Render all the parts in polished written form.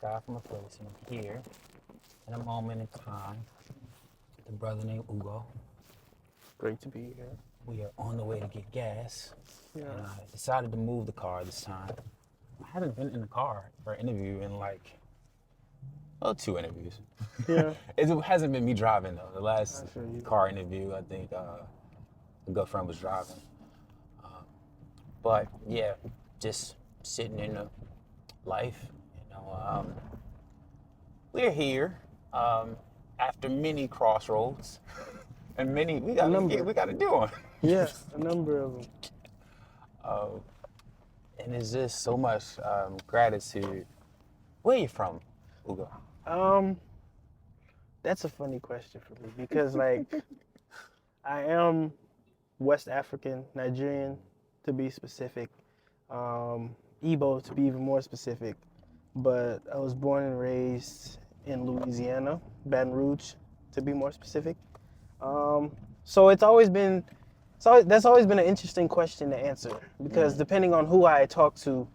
drive from a place and I'm here in a moment in time. The brother named Ugo. Great to be here. We are on the way to get gas. Yeah. And I decided to move the car this time. I haven't been in the car for an interview in two interviews. Yeah. It hasn't been me driving though. The last I feel you. car interview, I think a good friend was driving. But yeah, just sitting in the life. We're here after many crossroads and many we got to do one. Yeah, a number of them. And it's just so much gratitude. Where you from, Ugo? That's a funny question for me because I am West African, Nigerian to be specific, Igbo to be even more specific, but I was born and raised in Louisiana, Baton Rouge to be more specific. So that's always been an interesting question to answer because depending on who I talk to,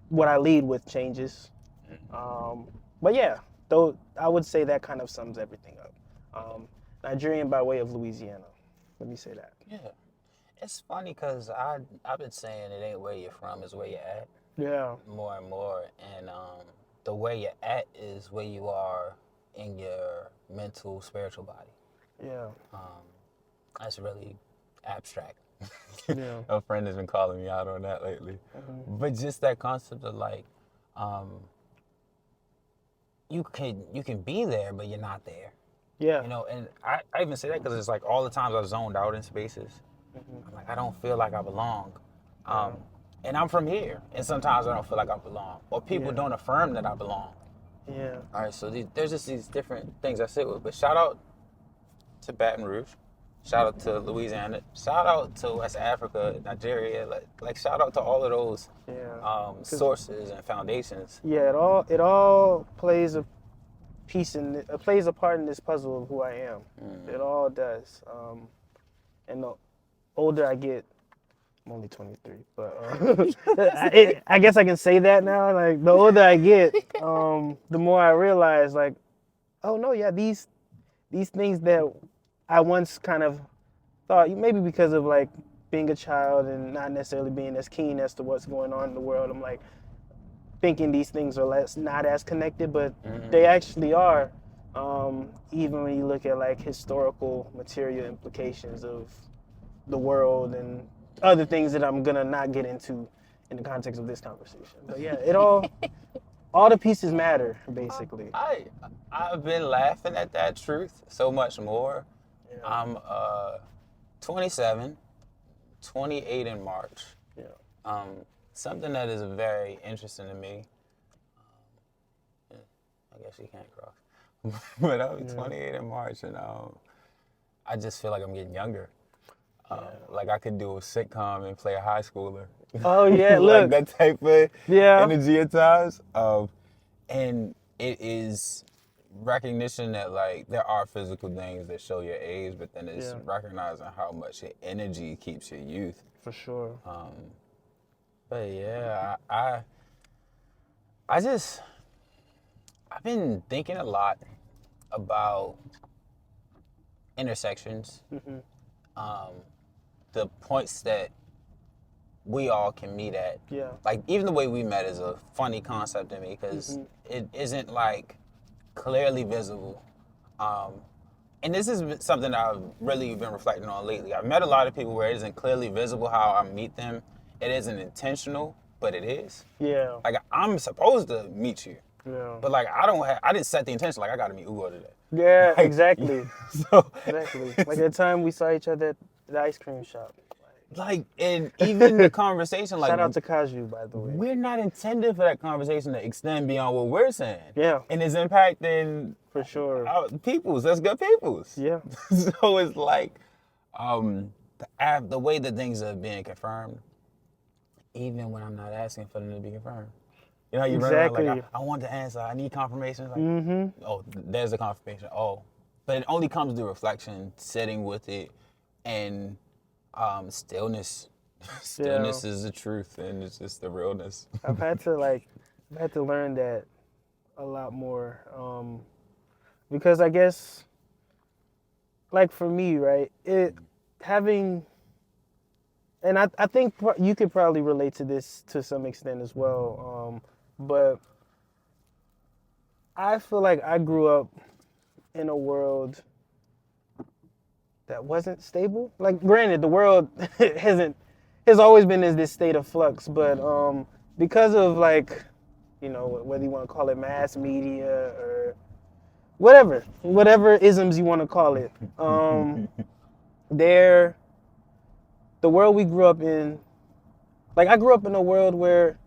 what I lead with changes. But yeah, though I would say that kind of sums everything up. Nigerian by way of Louisiana. Let me say that. Yeah. It's funny because I've been saying it ain't where you're from, it's where you're at. Yeah. More and more. And the way you're at is where you are in your mental, spiritual body. Yeah. That's really abstract. Yeah. A friend has been calling me out on that lately. Mm-hmm. But just that concept of you can be there, but you're not there. Yeah. And I even say that because it's like all the times I've zoned out in spaces. Mm-hmm. I'm like, I don't feel like I belong. And I'm from here, and sometimes I don't feel like I belong. Or people don't affirm that I belong. Yeah. All right, so there's just these different things I sit with. But shout out to Baton Rouge. Shout out to Louisiana. Shout out to West Africa, Nigeria. Like shout out to all of those sources and foundations. Yeah. It all plays a plays a part in this puzzle of who I am. It all does. And the older I get, I'm only 23, but I guess I can say that now. Like the older I get, the more I realize, like, oh no, yeah, these things that I once kind of thought, maybe because of like being a child and not necessarily being as keen as to what's going on in the world, I'm like thinking these things are not as connected, but they actually are. Even when you look at like historical material implications of the world and other things that I'm gonna not get into in the context of this conversation. But yeah, all the pieces matter basically. I've been laughing at that truth so much more. Yeah. I'm 27, 28 in March. Yeah. Something that is very interesting to me. I guess you can't cross. But I'm 28 in March, and I just feel like I'm getting younger. Like I could do a sitcom and play a high schooler. Oh yeah, like look. that type of Yeah. energy at times. And it is recognition that like there are physical things that show your age, but then it's recognizing how much your energy keeps your youth. For sure. But yeah, I've been thinking a lot about intersections. The points that we all can meet at. Yeah. Like even the way we met is a funny concept to me because it isn't like clearly visible. And this is something I've really been reflecting on lately. I've met a lot of people where it isn't clearly visible how I meet them. It isn't intentional, but it is. Yeah. Like I'm supposed to meet you. Yeah. But like I didn't set the intention like I gotta meet Ugo today. Yeah, exactly. So Exactly. Like that time we saw each other at the ice cream shop. like and even the conversation like Shout out to Kaju, by the way. we're not intended for that conversation to extend beyond what we're saying. Yeah. And it's impacting For sure. our peoples. That's good peoples. Yeah. So it's like the way that things are being confirmed, even when I'm not asking for them to be confirmed. You know, you run around like, I want the answer. I need confirmation. Like, oh, there's the confirmation. Oh, but it only comes through reflection, sitting with it, and stillness. Stillness is the truth, and it's just the realness. I've had to like I had to learn that a lot more. Because I guess, like for me, right, having, and I think you could probably relate to this to some extent as well. But I feel like I grew up in a world that wasn't stable. Like, granted, the world has always been in this state of flux, but because of, like, whether you want to call it mass media or whatever isms you want to call it, the world we grew up in, like, I grew up in a world where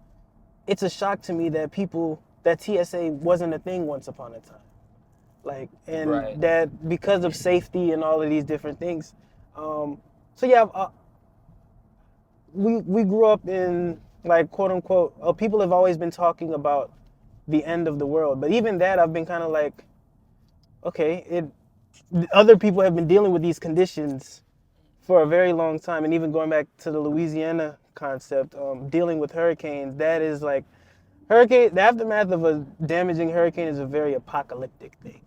it's a shock to me that TSA wasn't a thing once upon a time. Like, and right. that because of safety and all of these different things. So yeah, we grew up in, like, quote unquote, people have always been talking about the end of the world, but even that I've been kind of like, okay, other people have been dealing with these conditions for a very long time, and even going back to the Louisiana concept, dealing with hurricanes, that is like, the aftermath of a damaging hurricane is a very apocalyptic thing.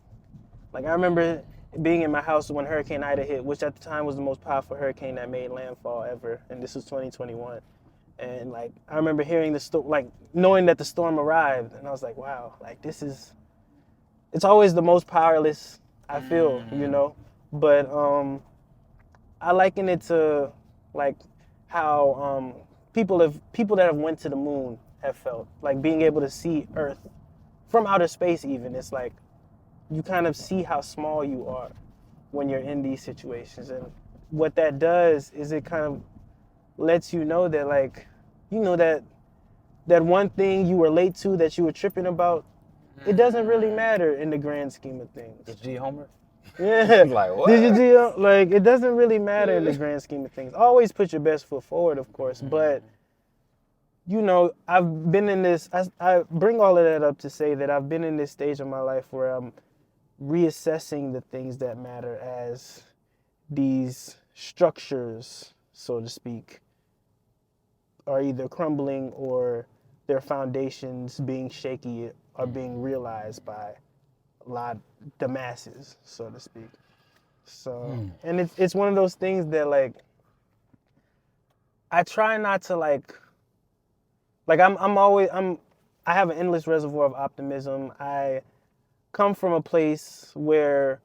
Like, I remember being in my house when Hurricane Ida hit, which at the time was the most powerful hurricane that made landfall ever, and this was 2021. And, like, I remember hearing the storm, like, knowing that the storm arrived, and I was like, wow, like, it's always the most powerless I feel, But I liken it to, like, how people that have went to the moon have felt, like, being able to see Earth from outer space. Even, it's like you kind of see how small you are when you're in these situations, and what that does is it kind of lets you know that, like, that one thing you were late to, that you were tripping about, it doesn't really matter in the grand scheme of things. Is G Homer? Yeah. Like, what? Like, it doesn't really matter in the grand scheme of things. Always put your best foot forward, of course, but I've been in this, I bring all of that up to say that I've been in this stage of my life where I'm reassessing the things that matter as these structures, so to speak, are either crumbling or their foundations being shaky are being realized by the masses, so to speak. So, and it's one of those things that, like, I try not to, like I have an endless reservoir of optimism. I come from a place where,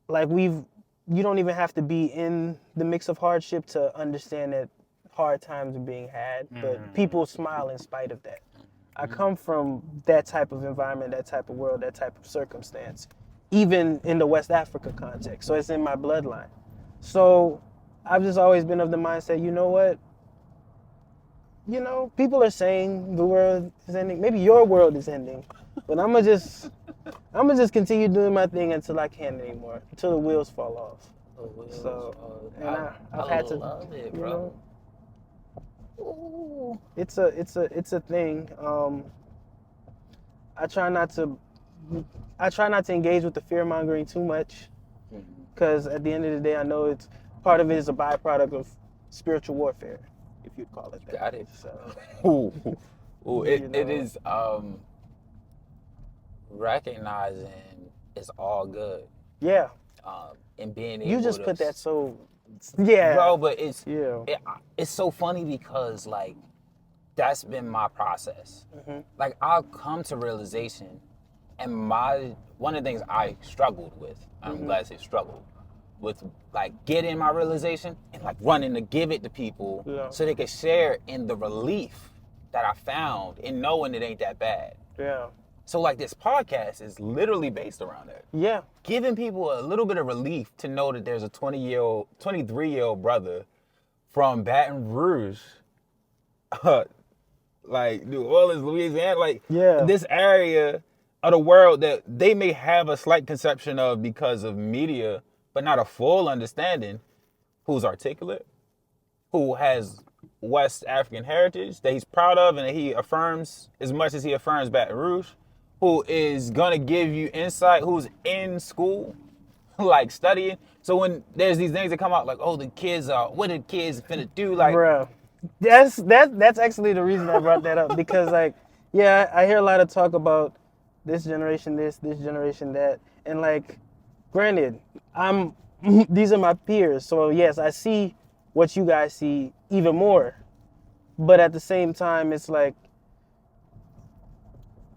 like, you don't even have to be in the mix of hardship to understand that hard times are being had, but people smile in spite of that. I come from that type of environment, that type of world, that type of circumstance, even in the West Africa context. So it's in my bloodline. So I've just always been of the mindset, you know what? People are saying the world is ending. Maybe your world is ending, but I'm gonna just continue doing my thing until I can't anymore, until the wheels fall off. So, and I've had to love it, bro. Ooh. It's a thing. I try not to engage with the fear mongering too much, because at the end of the day, I know it's part of it is a byproduct of spiritual warfare, if you'd call it that. Got it. So, it is recognizing it's all good. Yeah. And being able you just to put that so. Yeah, bro, but it's so funny because, like, that's been my process. Like, I'll come to realization, and one of the things I struggled with, I'm glad to say struggled with, like, getting my realization and, like, running to give it to people so they could share in the relief that I found in knowing it ain't that bad. Yeah. So, like, this podcast is literally based around that. Yeah. Giving people a little bit of relief to know that there's a 23-year-old brother from Baton Rouge, like New Orleans, Louisiana, like this area of the world that they may have a slight conception of because of media, but not a full understanding, who's articulate, who has West African heritage that he's proud of and that he affirms as much as he affirms Baton Rouge, who is going to give you insight, who's in school, like, studying. So when there's these things that come out, like, oh, what the kids finna do? Like, bruh, that's actually the reason I brought that up, because, like, Yeah, I hear a lot of talk about this generation this generation that, and like, granted, I'm these are my peers, so yes, I see what you guys see even more, but at the same time, it's like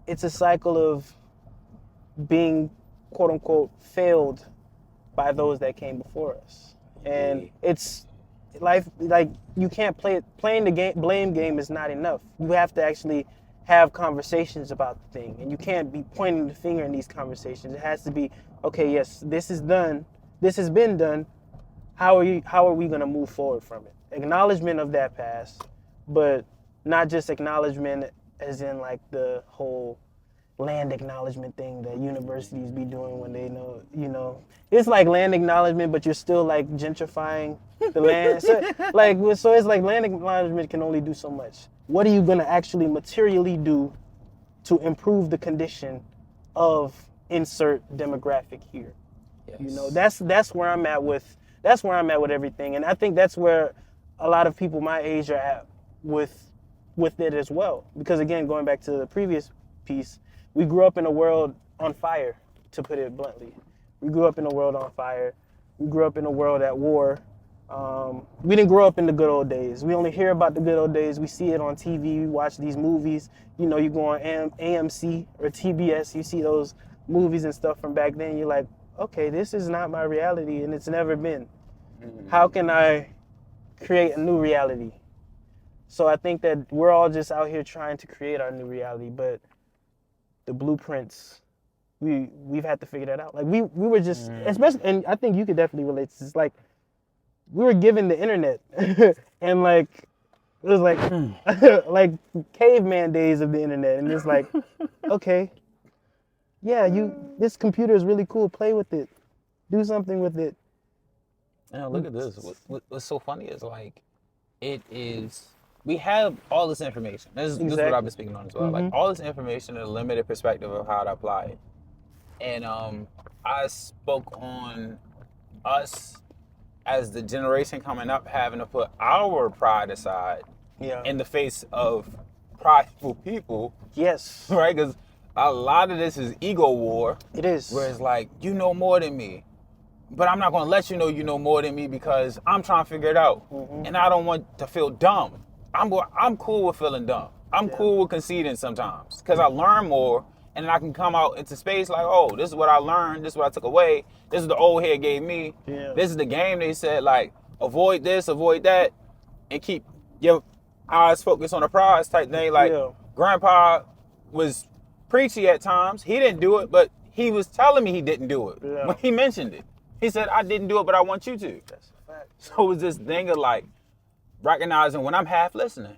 it's a cycle of being quote unquote failed by those that came before us, and it's life. Like, you can't playing the game. Blame game is not enough. You have to actually have conversations about the thing, and you can't be pointing the finger in these conversations. It has to be, okay, yes, this is done. This has been done. How are we going to move forward from it? Acknowledgement of that past, but not just acknowledgement as in like the whole land acknowledgement thing that universities be doing when they know, it's like land acknowledgement, but you're still like gentrifying the land. So it's like land acknowledgement can only do so much. What are you going to actually materially do to improve the condition of insert demographic here? Yes. That's where I'm at with everything, and I think that's where a lot of people my age are at with it as well. Because again, going back to the previous piece, we grew up in a world on fire, to put it bluntly. We grew up in a world on fire. We grew up in a world at war. We didn't grow up in the good old days. We only hear about the good old days. We see it on TV. We watch these movies. You go on AMC or TBS. You see those movies and stuff from back then. You're like, okay, this is not my reality, and it's never been. How can I create a new reality? So I think that we're all just out here trying to create our new reality, but the blueprints, we've had to figure that out. Like we were just, especially, and I think you could definitely relate to this. Like, we were given the internet, and like it was like like caveman days of the internet, and it's like, okay, yeah, this computer is really cool. Play with it, do something with it. Now look at this. What's so funny is like, we have all this information. This is what I've been speaking on as well. Like, all this information and a limited perspective of how to apply it. And I spoke on us as the generation coming up having to put our pride aside in the face of prideful people. Yes. Right? Because a lot of this is ego war. It is. Where it's like, you know more than me, but I'm not going to let you know more than me because I'm trying to figure it out. And I don't want to feel dumb. I'm cool with feeling dumb. I'm cool with conceding sometimes because I learn more, and then I can come out into space like, oh, this is what I learned. This is what I took away. This is the old head gave me. Yeah. This is the game they said, like, avoid this, avoid that, and keep your eyes focused on the prize type thing. Like, Grandpa was preachy at times. He didn't do it, but he was telling me he didn't do it when he mentioned it. He said, I didn't do it, but I want you to. That's a fact. So it was this thing of like recognizing when I'm half listening,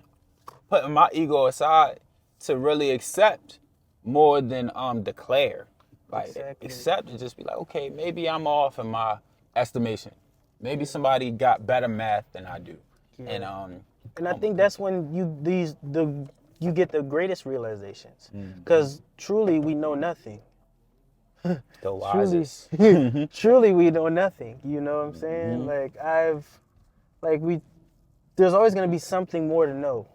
putting my ego aside to really accept more than declare. Like, accept and just be like, okay, maybe I'm off in my estimation. Maybe somebody got better math than I do. Yeah. And I think that's when you get the greatest realizations. Because truly we know nothing. The wisest. Truly we know nothing. You know what I'm saying? There's always going to be something more to know.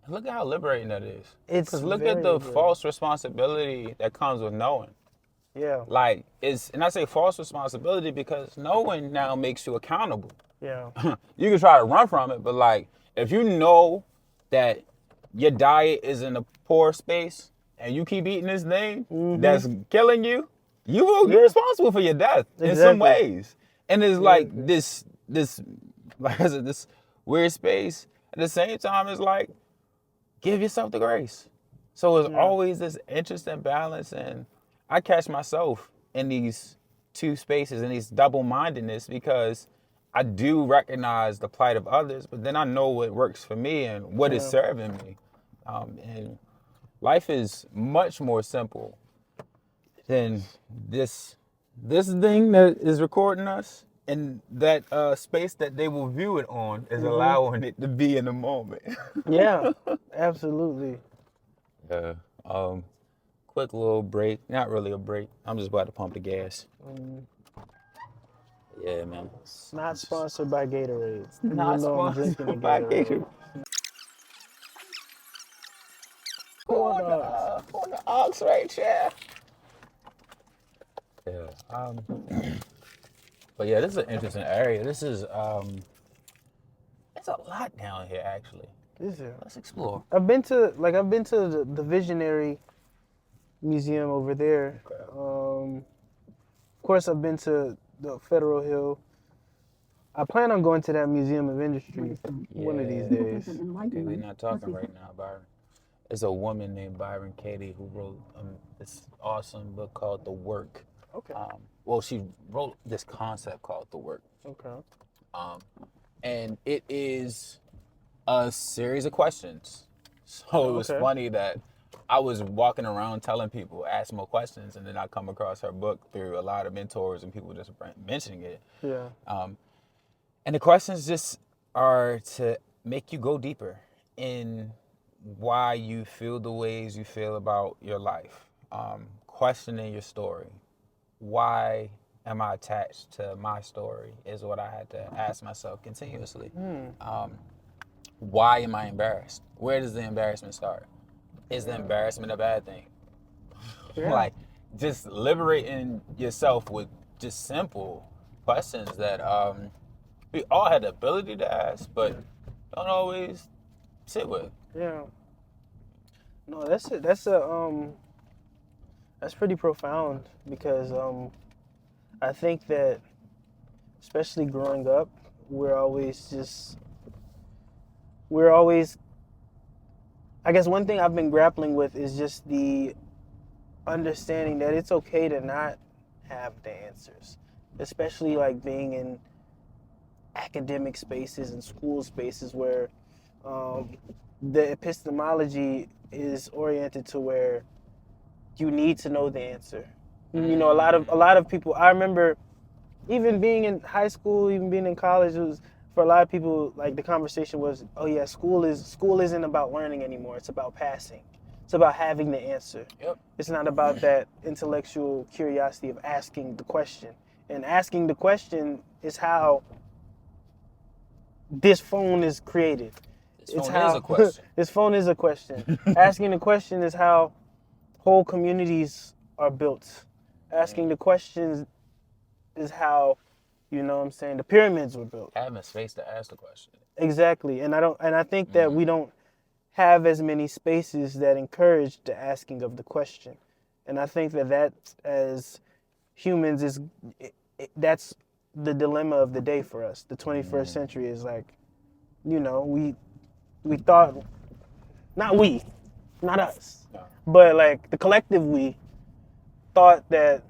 Look at how liberating that is. Because look at the false responsibility that comes with knowing. Yeah. Like, and I say false responsibility because knowing now makes you accountable. Yeah. You can try to run from it, but like, if you know that your diet is in a poor space and you keep eating this thing that's killing you, you're responsible for your death in some ways. And it's like this like I said, this weird space. At the same time, it's like, give yourself the grace. So it's always this interesting balance, and I catch myself in these two spaces and these double-mindedness because I do recognize the plight of others, but then I know what works for me and what is serving me. And life is much more simple than this thing that is recording us, and that space that they will view it on is allowing it to be in the moment. Yeah, absolutely. Yeah. Quick little break. Not really a break. I'm just about to pump the gas. Yeah, man. It's not sponsored by Gatorade. Not sponsored by Gatorade. Hold on. box right here. Yeah. But yeah, this is an interesting area. This is it's a lot down here actually. Is it? Let's explore. I've been to the Visionary Museum over there. Okay. Of course, I've been to the Federal Hill. I plan on going to that Museum of Industry one of these days. Okay, we're not talking right now, Byron. There's a woman named Byron Katie who wrote this awesome book called The Work. Okay. Well, she wrote this concept called The Work. Okay. And it is a series of questions. So it was funny that I was walking around telling people, ask more questions, and then I come across her book through a lot of mentors and people just mentioning it. Yeah. And the questions just are to make you go deeper in why you feel the ways you feel about your life. Questioning your story. Why am I attached to my story is what I had to ask myself continuously. Why am I embarrassed? Where does the embarrassment start? Is the embarrassment a bad thing? Yeah. Like, just liberating yourself with just simple questions that we all had the ability to ask, but don't always sit with. Yeah. No, that's pretty profound because I think that especially growing up, we're always I guess one thing I've been grappling with is just the understanding that it's okay to not have the answers, especially like being in academic spaces and school spaces where the epistemology is oriented to where you need to know the answer. You know, a lot of people. I remember even being in high school, even being in college, it was for a lot of people like the conversation was, oh yeah, school isn't about learning anymore. It's about passing. It's about having the answer. Yep. It's not about that intellectual curiosity of asking the question. And asking the question is how this phone is created. This phone is a question. This phone is a question. Asking the question is how whole communities are built. Asking the questions is how, you know what I'm saying, the pyramids were built. Having space to ask the question. Exactly. And I think that we don't have as many spaces that encourage the asking of the question. And I think that as humans that's the dilemma of the day for us. The 21st century is like, you know, we thought, not us, No. but like the collective we thought that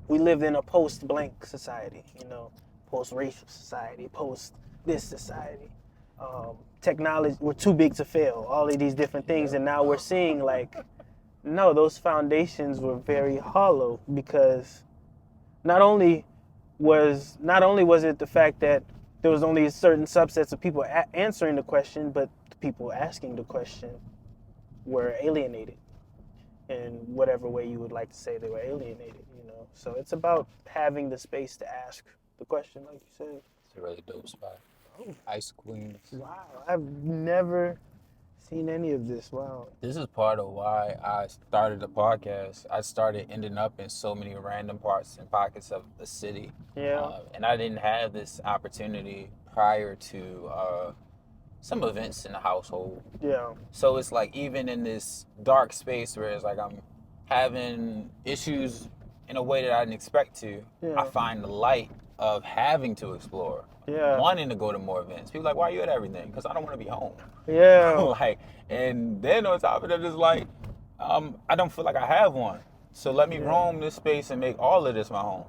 we lived in a post-blank society, you know, post-racial society, post-this society. Technology, we're too big to fail, all of these different things. And now we're seeing like, no, those foundations were very hollow because not only was it the fact that there was only certain subsets of people answering the question, but the people asking the question were alienated in whatever way you would like to say they were alienated, you know. So it's about having the space to ask the question, like you said. It's a really dope spot. Ice Queens. Wow, I've never seen any of this. Wow. This is part of why I started the podcast. I started ending up in so many random parts and pockets of the city. Yeah. And I didn't have this opportunity prior to some events in the household. Yeah. So it's like even in this dark space where it's like I'm having issues in a way that I didn't expect to, Yeah. I find the light of having to explore. Yeah. Wanting to go to more events. People are like, why are you at everything? Because I don't want to be home. Yeah. Like, and then on top of that, it's like, I don't feel like I have one. So let me roam this space and make all of this my home.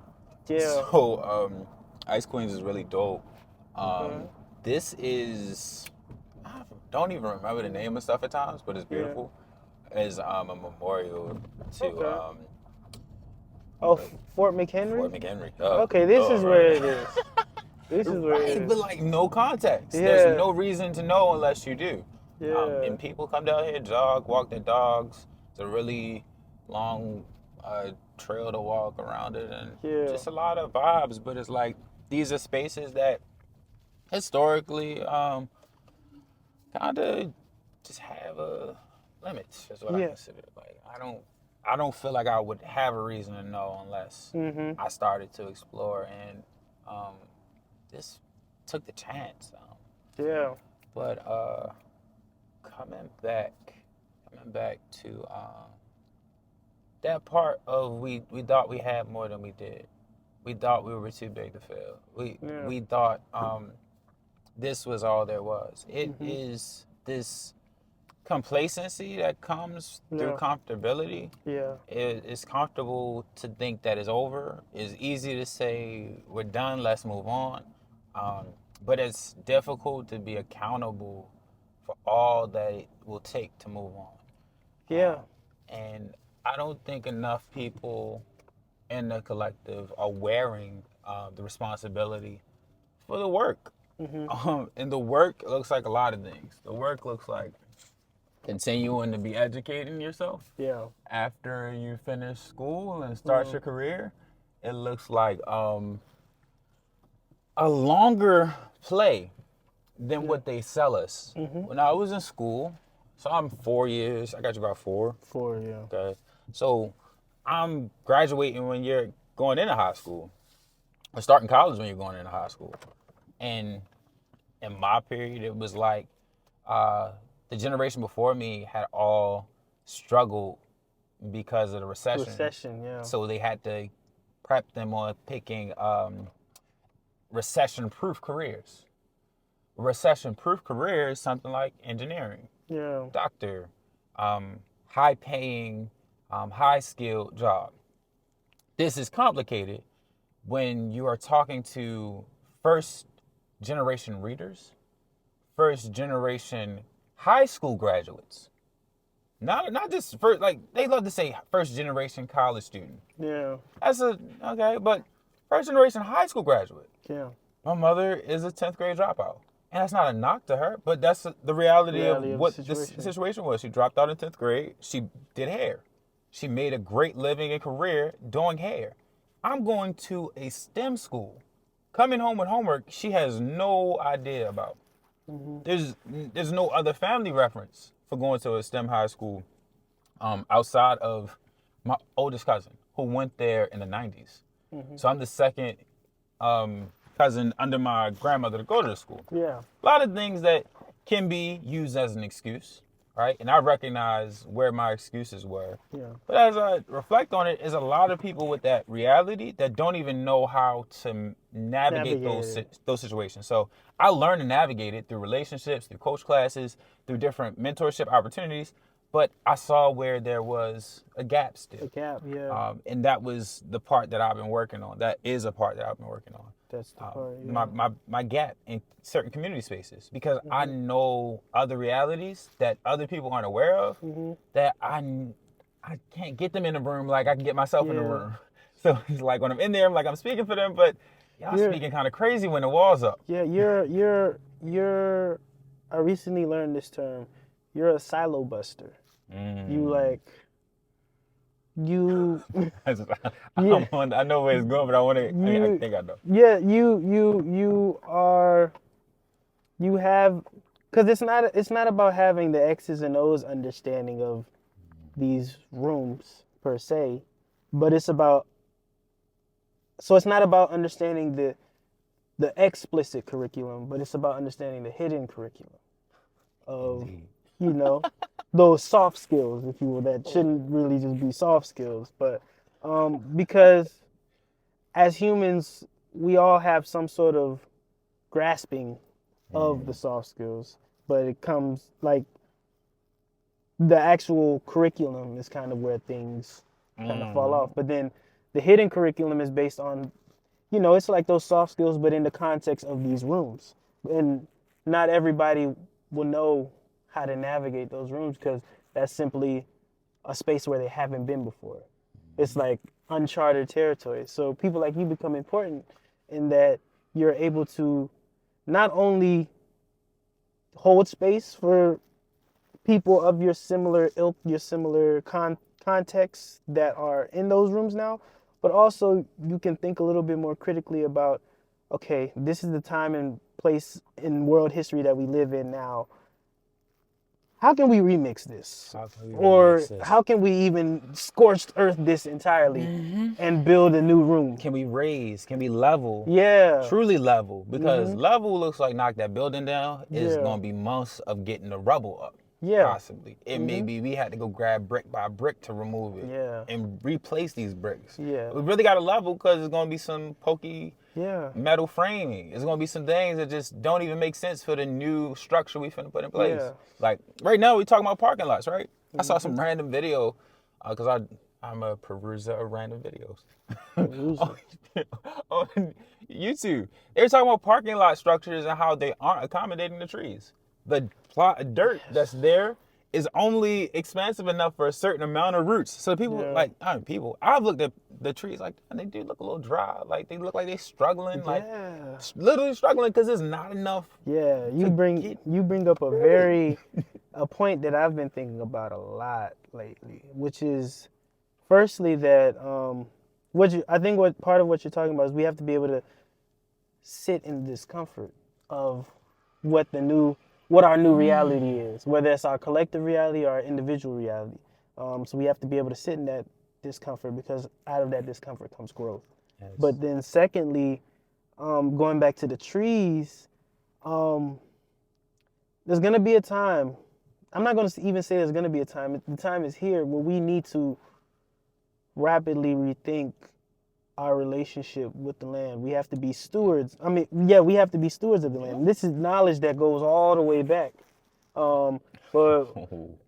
Yeah. So, Ice Queens is really dope. This is, I don't even remember the name of stuff at times, but it's beautiful. It's a memorial to Fort McHenry? Fort McHenry. Okay, this is where it is. This is where it is. But like no context. Yeah. There's no reason to know unless you do. Yeah. And people come down here, walk their dogs. It's a really long trail to walk around it, and just a lot of vibes. But it's like these are spaces that historically kind of just have a limits. Is what I consider. Like I don't feel like I would have a reason to know unless I started to explore and just took the chance. Yeah. But coming back to that part of we thought we had more than we did. We thought we were too big to fail. We thought this was all there was. It is this complacency that comes through comfortability. Yeah. It's comfortable to think that it's over. It's easy to say we're done, let's move on. But it's difficult to be accountable for all that it will take to move on. Yeah. And I don't think enough people in the collective are wearing the responsibility for the work. And the work looks like a lot of things. The work looks like continuing to be educating yourself. Yeah. After you finish school and start your career, it looks like a longer play than what they sell us. When I was in school, so I'm 4 years. I got you about 4. 4, yeah. Okay. So I'm graduating when you're going into high school, or starting college when you're going into high school. And in my period, it was like the generation before me had all struggled because of the recession. Recession, yeah. So they had to prep them on picking recession-proof careers. Recession-proof careers, something like engineering, doctor, high-paying, high-skilled job. This is complicated when you are talking to first-generation readers, first-generation high school graduates. Not just first, like they love to say first-generation college student. Yeah. That's okay, but first-generation high school graduate. Yeah. My mother is a 10th grade dropout. And that's not a knock to her, but that's the reality of what this situation was. She dropped out in 10th grade. She did hair. She made a great living and career doing hair. I'm going to a STEM school. Coming home with homework, she has no idea about. There's no other family reference for going to a STEM high school outside of my oldest cousin who went there in the 90s. So I'm the second cousin under my grandmother to go to the school. Yeah. A lot of things that can be used as an excuse, right? And I recognize where my excuses were. Yeah. But as I reflect on it, is a lot of people with that reality that don't even know how to navigate those situations. So I learned to navigate it through relationships, through coach classes, through different mentorship opportunities. But I saw where there was a gap still. A gap, yeah. And that was the part that I've been working on. That is a part that I've been working on. That's the part, yeah. My gap in certain community spaces. Because I know other realities that other people aren't aware of, that I can't get them in the room like I can get myself in the room. So it's like when I'm in there, I'm like, I'm speaking for them, but y'all speaking kind of crazy when the wall's up. Yeah, I recently learned this term. You're a silo buster. You I know where it's going, but I think I know. Yeah, you have, because it's not about having the X's and O's understanding of these rooms per se, but it's not about understanding the explicit curriculum, but it's about understanding the hidden curriculum of those soft skills, if you will, that shouldn't really just be soft skills, but because as humans, we all have some sort of grasping of the soft skills, but it comes like the actual curriculum is kind of where things kind of fall off. But then the hidden curriculum is based on, it's like those soft skills, but in the context of these rooms. And not everybody will know how to navigate those rooms because that's simply a space where they haven't been before. It's like uncharted territory. So people like you become important in that you're able to not only hold space for people of your similar ilk, your similar contexts that are in those rooms now, but also you can think a little bit more critically about, okay, this is the time and place in world history that we live in now. how can we remix this? Or how can we even scorched earth this entirely and build a new room? Can we raise? Can we level? Yeah. Truly level. Because level looks like knock that building down. It's going to be months of getting the rubble up. Yeah. Possibly. It may be we had to go grab brick by brick to remove it. Yeah. And replace these bricks. Yeah. We really got to level because it's going to be some pokey Yeah. metal framing. It's going to be some things that just don't even make sense for the new structure we finna put in place. Yeah. Like right now we talking about parking lots, right? I saw some random video because I'm a peruser of random videos on YouTube. They were talking about parking lot structures and how they aren't accommodating the trees. The dirt that's there is only expansive enough for a certain amount of roots. So people I've looked at the trees like, and they do look a little dry. Like they look like they're struggling, like literally struggling because there's not enough. Yeah, you bring up a point that I've been thinking about a lot lately, which is firstly that what part of what you're talking about is we have to be able to sit in the discomfort of what our new reality is, whether it's our collective reality or our individual reality. So we have to be able to sit in that discomfort because out of that discomfort comes growth. Yes. But then secondly, going back to the trees, there's going to be a time, I'm not going to even say there's going to be a time, the time is here where we need to rapidly rethink our relationship with the land. We have to be stewards. We have to be stewards of the land. This is knowledge that goes all the way back. But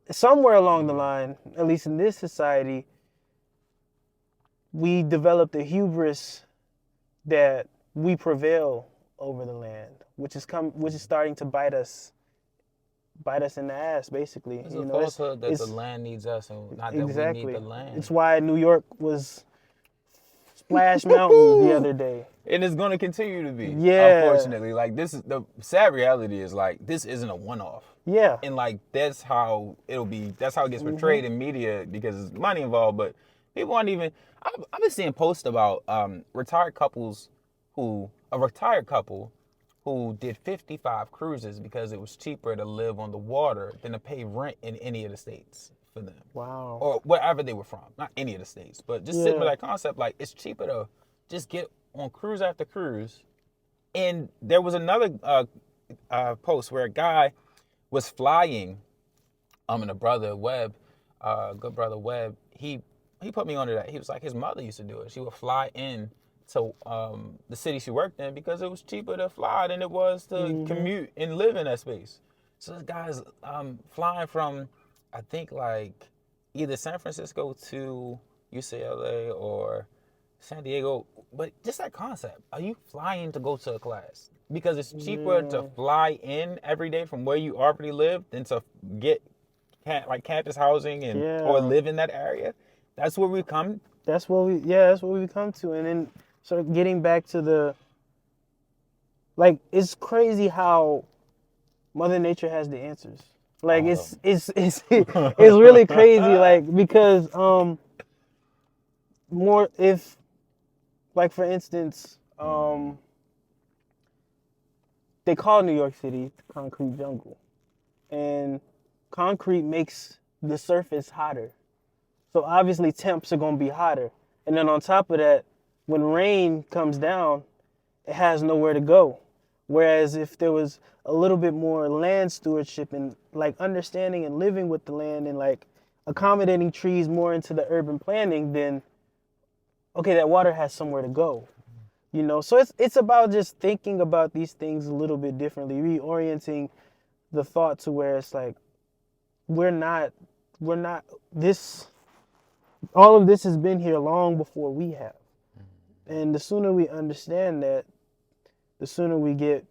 somewhere along the line, at least in this society, we developed a hubris that we prevail over the land, which is starting to bite us in the ass, basically. It's a falsehood that the land needs us and not that we need the land. It's why New York was Splash Mountain the other day. And it's going to continue to be, unfortunately. Like, this is the sad reality is, like, this isn't a one-off. Yeah. And, like, that's how it gets portrayed in media because there's money involved. But people aren't even, I've been seeing posts about a retired couple who did 55 cruises because it was cheaper to live on the water than to pay rent in any of the states for them. Wow. Or wherever they were from. Not any of the states. But just sitting with that concept, like, it's cheaper to just get on cruise after cruise. And there was another post where a guy was flying, and a brother, Webb, good brother Webb, he put me onto that. He was like, his mother used to do it. She would fly in to the city she worked in because it was cheaper to fly than it was to commute and live in that space. So this guy's flying from, I think, like either San Francisco to UCLA or San Diego, but just that concept. Are you flying to go to a class? Because it's cheaper to fly in every day from where you already live than to get like campus housing and or live in that area. That's where we come. That's what we come to. And then sort of getting back to it's crazy how Mother Nature has the answers. Like it's really crazy. Like because for instance, they call New York City the concrete jungle, and concrete makes the surface hotter. So obviously temps are gonna be hotter, and then on top of that, when rain comes down, it has nowhere to go. Whereas if there was a little bit more land stewardship and like understanding and living with the land and like accommodating trees more into the urban planning, then okay, that water has somewhere to go. You know, so it's about just thinking about these things a little bit differently, reorienting the thought to where it's like we're not this. All of this has been here long before we have, and the sooner we understand that, the sooner we get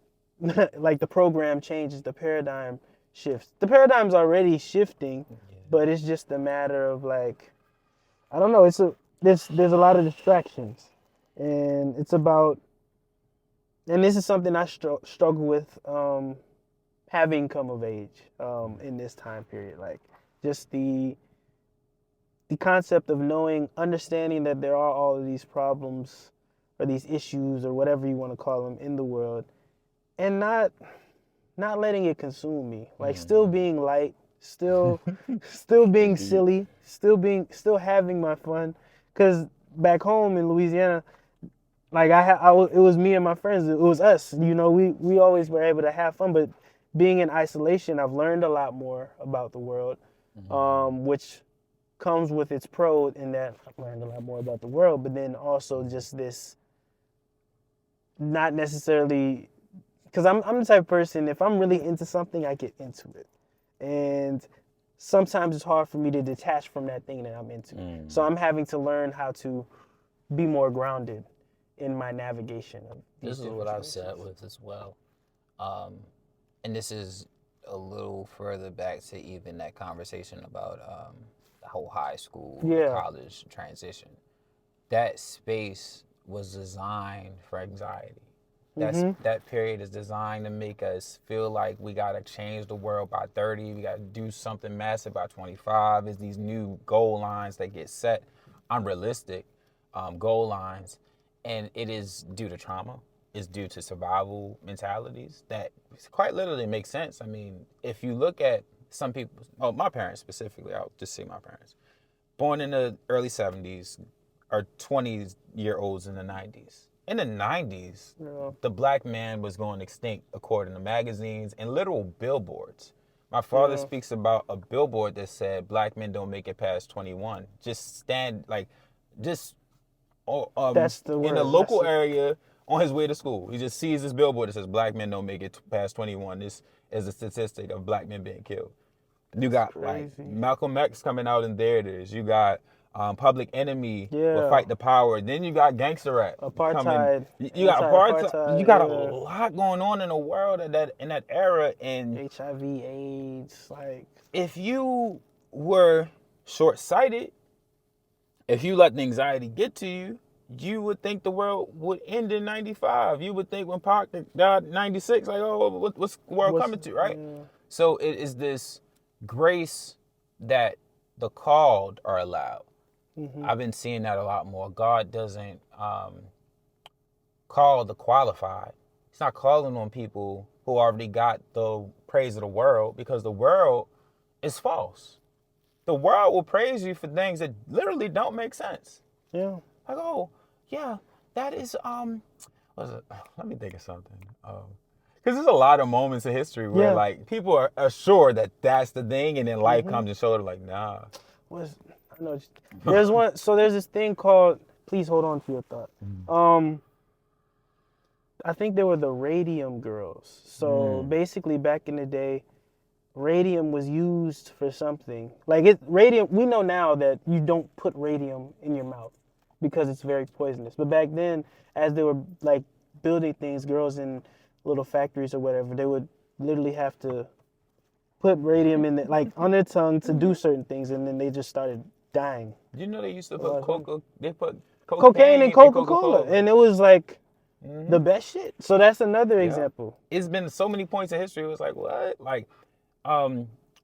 like the program changes, the paradigm shifts. The paradigm's already shifting, but it's just a matter of like, I don't know. There's a lot of distractions. And it's about, and this is something I struggle with having come of age in this time period. Like just the concept of understanding that there are all of these problems or these issues or whatever you want to call them in the world, and not letting it consume me. Like still being light, still being silly, still having my fun. Cause back home in Louisiana, like it was me and my friends. It was us. You know, we always were able to have fun. But being in isolation, I've learned a lot more about the world, which comes with its pro in that I've learned a lot more about the world. But then also just this, not necessarily, because I'm the type of person, if I'm really into something, I get into it, and sometimes it's hard for me to detach from that thing that I'm into. So I'm having to learn how to be more grounded in my navigation of these. This is what I've said with as well. And this is a little further back to even that conversation about the whole high school, college transition. That space was designed for anxiety. That period is designed to make us feel like we gotta change the world by 30. We gotta do something massive by 25. Is these new goal lines that get set, unrealistic goal lines, and it is due to trauma. It's due to survival mentalities that quite literally make sense. I mean, if you look at some people, my parents specifically, I'll just say my parents, born in the early 70s, or 20-year-olds in the 90s. In the 90s, the black man was going extinct according to magazines and literal billboards. My father speaks about a billboard that said black men don't make it past 21. That's the word. In the local area on his way to school. He just sees this billboard that says black men don't make it past 21. This is a statistic of black men being killed. You got like Malcolm X coming out, and there it is. You got Public Enemy will Fight the Power. Then you got gangster rap. Apartheid. You got apartheid. You got a lot going on in the world in that era. And HIV, AIDS, like, if you were short-sighted, if you let the anxiety get to you, you would think the world would end in 95. You would think when Pac died in 96, like, oh, what's the world coming to, right? So it is this grace that the called are allowed. I've been seeing that a lot more. God doesn't call the qualified. He's not calling on people who already got the praise of the world, because the world is false. The world will praise you for things that literally don't make sense. Yeah. Like, oh, yeah, that is, let me think of something. Because there's a lot of moments in history where, like, people are sure that that's the thing, and then life comes and shows them, like, nah. I know. There's this thing called, please hold on to your thought. I think they were the radium girls. So basically back in the day, radium was used for something. Like radium, we know now that you don't put radium in your mouth because it's very poisonous. But back then, as they were like building things, girls in little factories or whatever, they would literally have to put radium in on their tongue to do certain things, and then they just started dying. You know they used to put cocaine in Coca-Cola, and it was like the best shit. So that's another example. It's been so many points in history. It was like, what? Like,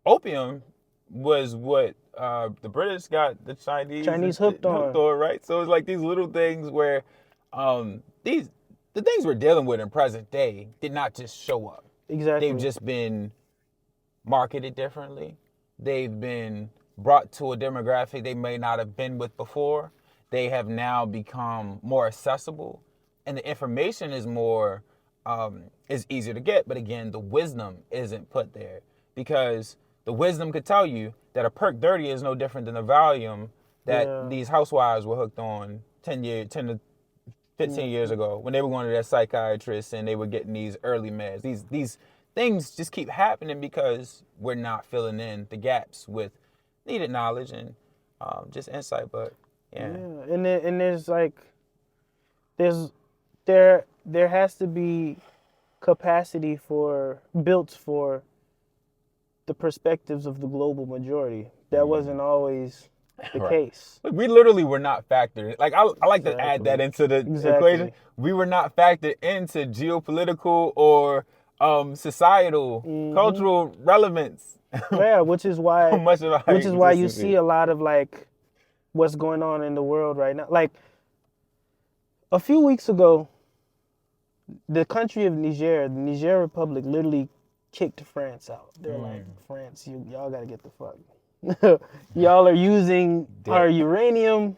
opium was what the British got the Chinese hooked on, right? So it's like these little things where the things we're dealing with in present day did not just show up. Exactly. They've just been marketed differently. They've been brought to a demographic they may not have been with before. They have now become more accessible, and the information is more is easier to get. But again, the wisdom isn't put there, because the wisdom could tell you that a perk 30 is no different than the Valium that these housewives were hooked on 10 to 15 years ago when they were going to their psychiatrist and they were getting these early meds. These things just keep happening because we're not filling in the gaps with needed knowledge and just insight. But and there's like there has to be capacity built for the perspectives of the global majority. That wasn't always the case. We literally were not factored in. Like, I like to add that into the equation. We were not factored into geopolitical or societal, cultural relevance. Yeah, which is why you see a lot of like what's going on in the world right now. Like a few weeks ago, the country of Niger, the Niger Republic, literally kicked France out. They're like, France, y'all got to get the fuck. Y'all are using our uranium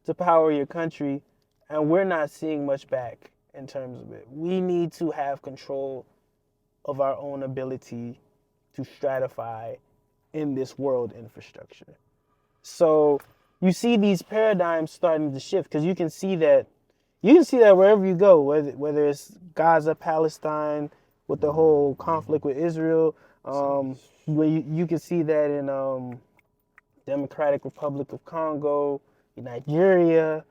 to power your country, and we're not seeing much back in terms of it. We need to have control of our own ability to stratify in this world infrastructure. So you see these paradigms starting to shift because you can see that wherever you go, whether it's Gaza, Palestine, with the whole conflict with Israel, you can see that in Democratic Republic of Congo, Nigeria,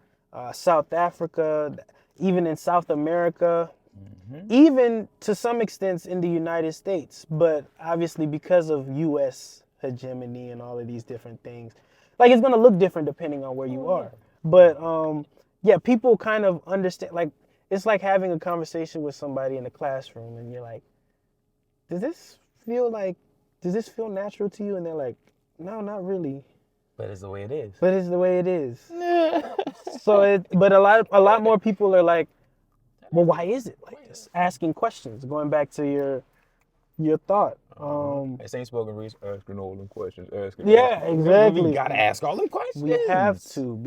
South Africa, even in South America, even to some extent in the United States. But obviously because of U.S. hegemony and all of these different things, like it's going to look different depending on where you are. But yeah, people kind of understand, like it's like having a conversation with somebody in the classroom and you're like, does this feel natural to you? And they're like, no, not really. But it's the way it is. But it's the way it is. But a lot more people are like, well, why is it like this? Asking questions, going back to your thought. This ain't spoken reach, asking all them questions. Yeah, exactly. We gotta ask all them questions. We have to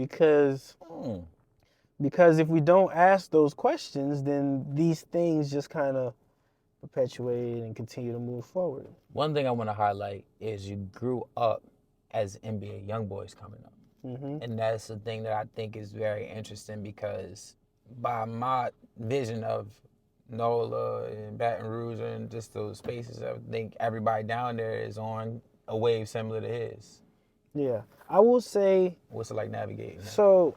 because if we don't ask those questions, then these things just kind of perpetuate and continue to move forward. One thing I want to highlight is you grew up as NBA young boys coming up. And that's the thing that I think is very interesting because by my vision of NOLA and Baton Rouge and just those spaces, I think everybody down there is on a wave similar to his. Yeah. I will say... What's it like navigating that? So,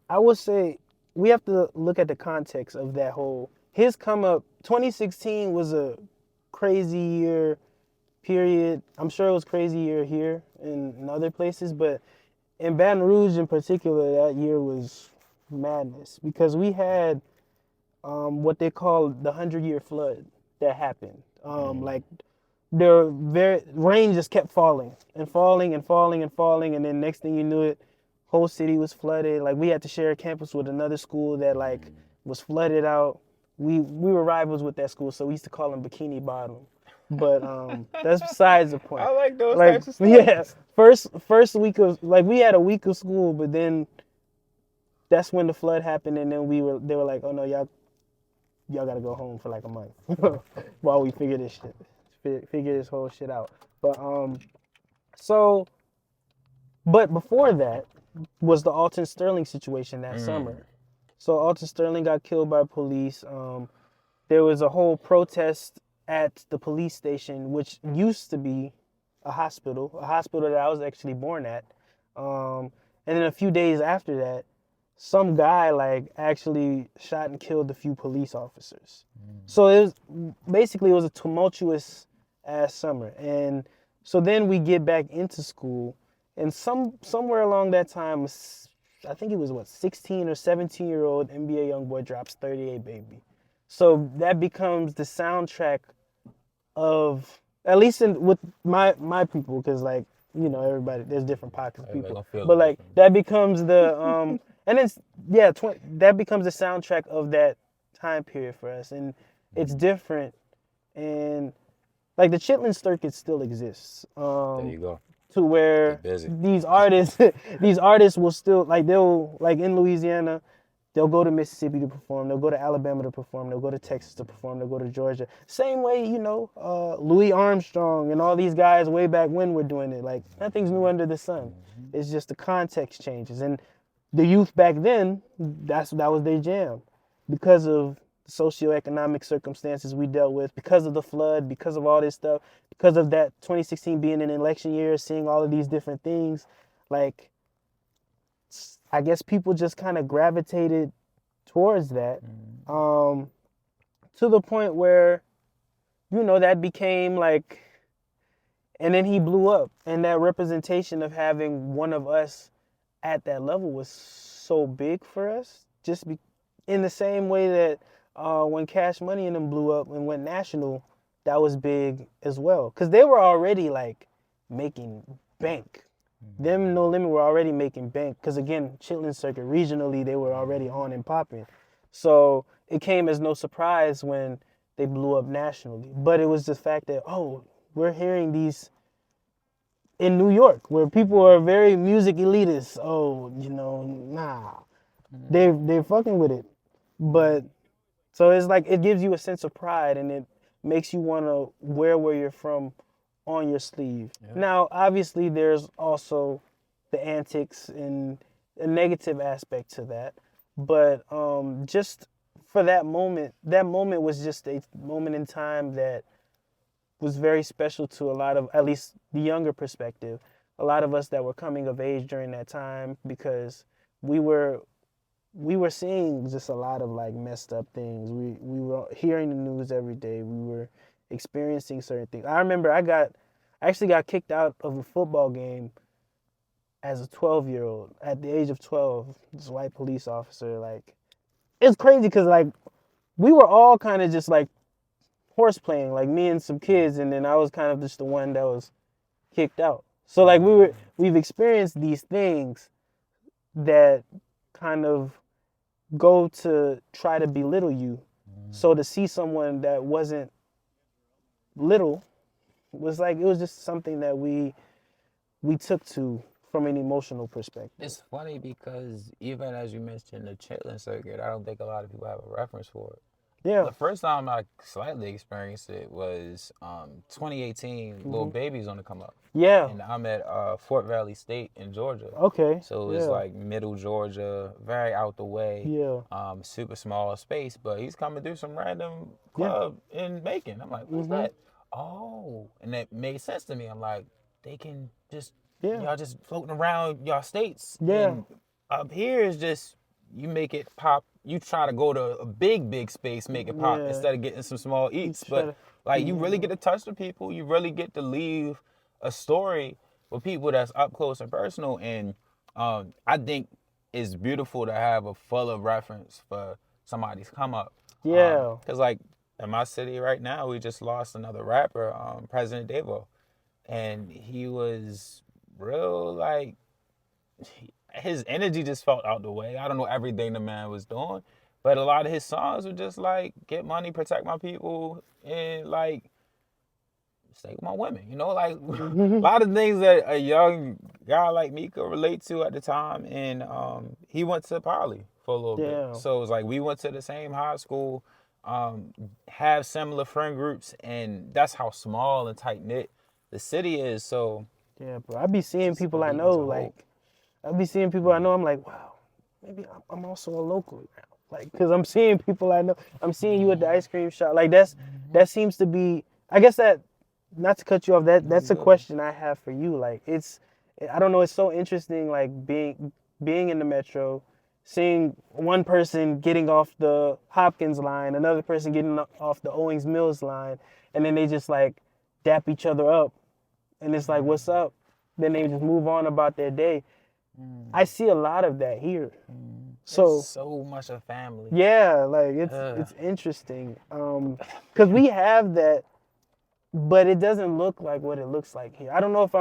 I will say we have to look at the context of that whole... His come up, 2016 was a crazy year period. I'm sure it was crazy year here and in other places, but in Baton Rouge in particular, that year was madness because we had what they call the 100-year flood that happened. Like rain just kept falling and falling and falling and falling, and then next thing you knew it, whole city was flooded. Like we had to share a campus with another school that like was flooded out. We were rivals with that school, so we used to call them Bikini Bottom. But that's besides the point. I like those types of stuff. Yeah, first week of we had a week of school, but then that's when the flood happened, and then they were like, oh no, y'all gotta go home for like a month while we figure this whole shit out. But but before that was the Alton Sterling situation that summer. So Alton Sterling got killed by police. There was a whole protest at the police station, which used to be a hospital that I was actually born at. And then a few days after that, some guy actually shot and killed a few police officers. So it was a tumultuous ass summer. And so then we get back into school, and somewhere along that time, I think it was 16 or 17-year-old NBA young boy drops 38 Baby. So that becomes the soundtrack of, at least with my people, because everybody, there's different pockets of people, but that becomes the and then that becomes the soundtrack of that time period for us, and it's different, and the Chitlin circuit still exists. There you go. To where these artists will still they'll in Louisiana, they'll go to Mississippi to perform, they'll go to Alabama to perform, they'll go to Texas to perform, they'll go to Georgia. Same way, Louis Armstrong and all these guys way back when were doing it. Like nothing's new under the sun. It's just the context changes. And the youth back then, that was their jam. Because of the socioeconomic circumstances we dealt with, because of the flood, because of all this stuff, because of that 2016 being an election year, seeing all of these different things, I guess people just kind of gravitated towards that, to the point where, that became and then he blew up, and that representation of having one of us at that level was so big for us, in the same way that when Cash Money and them blew up and went national, that was big as well. Because they were already making bank. Them No Limit were already making bank. Because again, Chitlin Circuit, regionally, they were already on and popping. So it came as no surprise when they blew up nationally. But it was the fact that, oh, we're hearing these in New York where people are very music elitists. Oh, nah. They're fucking with it. But so it's like it gives you a sense of pride and it makes you want to wear where you're from on your sleeve. Yeah. Now, obviously, there's also the antics and a negative aspect to that. But just for that moment was just a moment in time that was very special to a lot of, at least the younger perspective, a lot of us that were coming of age during that time, because we were seeing just a lot of like messed up things. We were hearing the news every day. We were experiencing certain things. I remember I actually got kicked out of a football game as a 12-year-old at the age of 12. This white police officer, like, it's crazy because like we were all kind of just like horse playing, like me and some kids, and then I was kind of just the one that was kicked out. So like we've experienced these things that kind of go to try to belittle you. So to see someone that wasn't little was like, it was just something that we took to from an emotional perspective. It's funny because even as you mentioned the chitlin circuit, I don't think a lot of people have a reference for it. Yeah. The first time I slightly experienced it was 2018. Lil Baby's on the come up. Yeah. And I'm at Fort Valley State in Georgia. Okay. So it's like middle Georgia, very out the way. Yeah. Super small space, but he's coming through some random club in Macon. I'm like, what's that? Oh, and that made sense to me. I'm like, they can just y'all just floating around y'all states. Yeah. And up here is just you make it pop. You try to go to a big space, make it pop instead of getting some small eats. But like you really get to touch the people. You really get to leave a story with people that's up close and personal. And I think it's beautiful to have a fuller reference for somebody's come up. Yeah. Because like in my city right now, we just lost another rapper, President Devo. And he was real like... his energy just felt out the way. I don't know everything the man was doing, but a lot of his songs were just like, get money, protect my people, and like, stay with my women. Like a lot of things that a young guy like me could relate to at the time. And he went to Poly for a little bit. So it was like we went to the same high school, have similar friend groups, and that's how small and tight-knit the city is. So yeah, bro, I be seeing people I know, like, I be seeing people I know, I'm like, wow, maybe I'm also a local now. Like, because I'm seeing people I know. I'm seeing you at the ice cream shop. Like, that seems to be, I guess that, not to cut you off, that's a question I have for you. Like, I don't know, it's so interesting, like, being in the metro, seeing one person getting off the Hopkins line, another person getting off the Owings Mills line, and then they just, like, dap each other up. And it's like, what's up? Then they just move on about their day. I see a lot of that here. So it's so much a family. Yeah, like it's interesting. Cause we have that, but it doesn't look like what it looks like here. I don't know if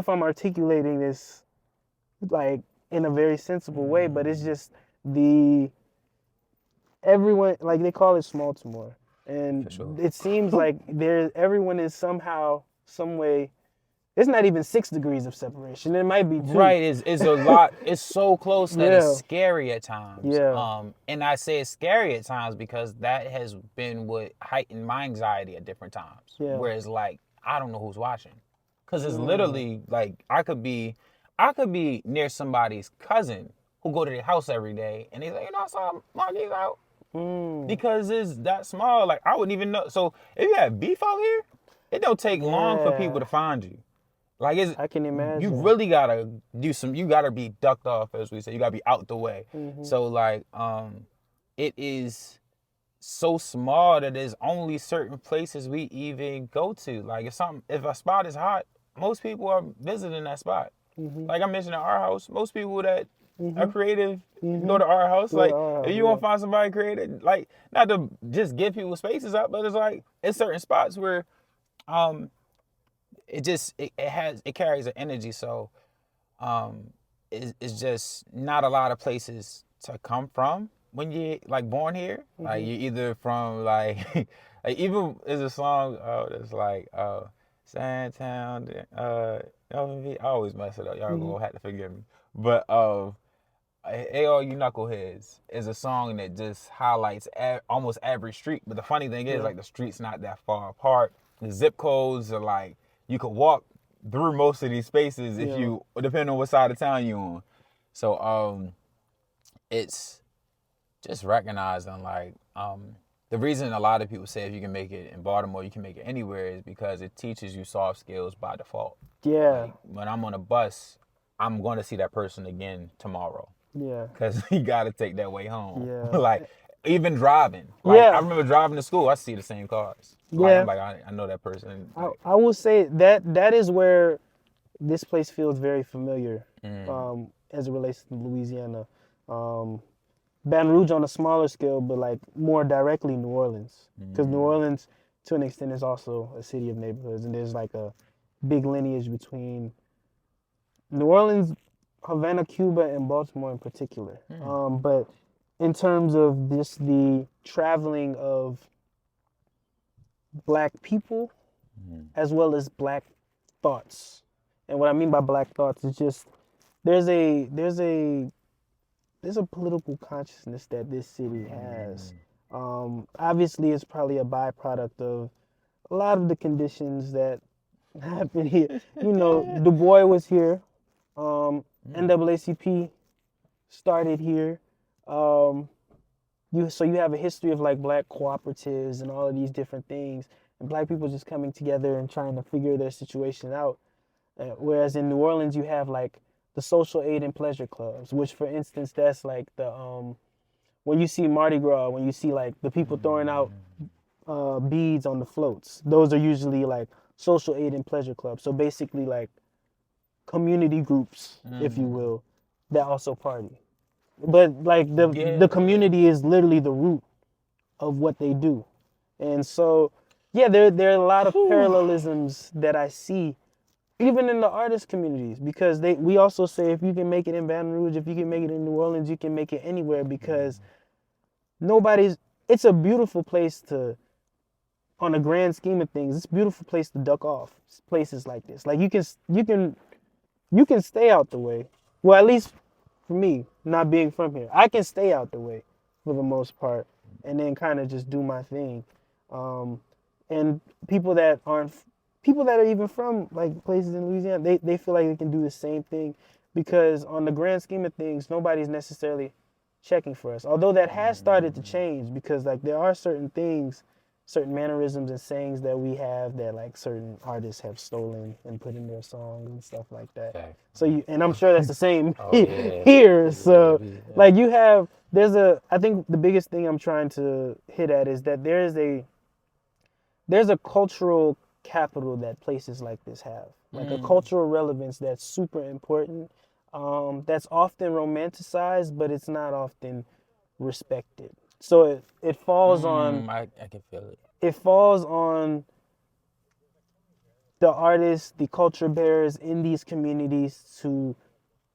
I'm articulating this like in a very sensible way, but it's just everyone, like they call it small Baltimore. And it seems like everyone is somehow, some way. It's not even 6 degrees of separation. It might be 2. Right, it's a lot. It's so close that it's scary at times. Yeah. And I say it's scary at times because that has been what heightened my anxiety at different times. Yeah. Whereas like I don't know who's watching, because it's literally like I could be near somebody's cousin who go to their house every day, and he's like, I saw Marquis out. Because it's that small. Like I wouldn't even know. So if you have beef out here, it don't take long for people to find you. Like I can imagine. You really gotta you gotta be ducked off, as we say. You gotta be out the way. So like, it is so small that there's only certain places we even go to. Like if a spot is hot, most people are visiting that spot. Like I mentioned at our house, most people that are creative go to our house. Like if you want to find somebody creative, like not to just give people spaces up, but it's like it's certain spots where, it carries an energy. So it's just not a lot of places to come from when you like born here, like you're either from like, like even there's a song that's like Sandtown, I always mess it up. Y'all gonna have to forgive me. But Hey All You Knuckleheads is a song that just highlights almost every street. But the funny thing is, like, the streets not that far apart. The zip codes are like, you could walk through most of these spaces if you, depending on what side of town you're on. So it's just recognizing, like, the reason a lot of people say if you can make it in Baltimore, you can make it anywhere is because it teaches you soft skills by default. Yeah. Like, when I'm on a bus, I'm going to see that person again tomorrow. Yeah. Because you got to take that way home. Yeah. Like, even driving. Like, Yeah. I remember driving to school, I see the same cars. Like, Yeah. I'm like, I know that person. Like, I will say that is where this place feels very familiar as it relates to Louisiana. Baton Rouge on a smaller scale, but like more directly New Orleans. Because New Orleans, to an extent, is also a city of neighborhoods. And there's like a big lineage between New Orleans, Havana, Cuba, and Baltimore in particular. But in terms of the traveling of Black people as well as Black thoughts. And what I mean by Black thoughts is just there's a political consciousness that this city has. Obviously, it's probably a byproduct of a lot of the conditions that happen here. You know, Du Bois was here. NAACP started here. So you have a history of like Black cooperatives and all of these different things, and Black people just coming together and trying to figure their situation out. Whereas in New Orleans, you have like the social aid and pleasure clubs, which, for instance, that's like the when you see Mardi Gras, when you see like the people throwing out beads on the floats, those are usually like social aid and pleasure clubs. So basically, like community groups, if you will, that also party. But like the community is literally the root of what they do, and so yeah, there are a lot of parallelisms that I see, even in the artist communities, because we also say if you can make it in Baton Rouge, if you can make it in New Orleans, you can make it anywhere, because it's a beautiful place to, on a grand scheme of things, it's a beautiful place to duck off. Places like this, like you can stay out the way. Well, at least for me, not being from here, I can stay out the way for the most part, and then kind of just do my thing. And people that are even from like places in Louisiana, they feel like they can do the same thing, because on the grand scheme of things, nobody's necessarily checking for us. Although that has started to change, because like there are certain things, certain mannerisms and sayings that we have that like certain artists have stolen and put in their songs and stuff like that. Okay. So and I'm sure that's the same here. So like I think the biggest thing I'm trying to hit at is that there's a cultural capital that places like this have, like a cultural relevance that's super important, that's often romanticized, but it's not often respected. So it falls on. I can feel it. It falls on the artists, the culture bearers in these communities to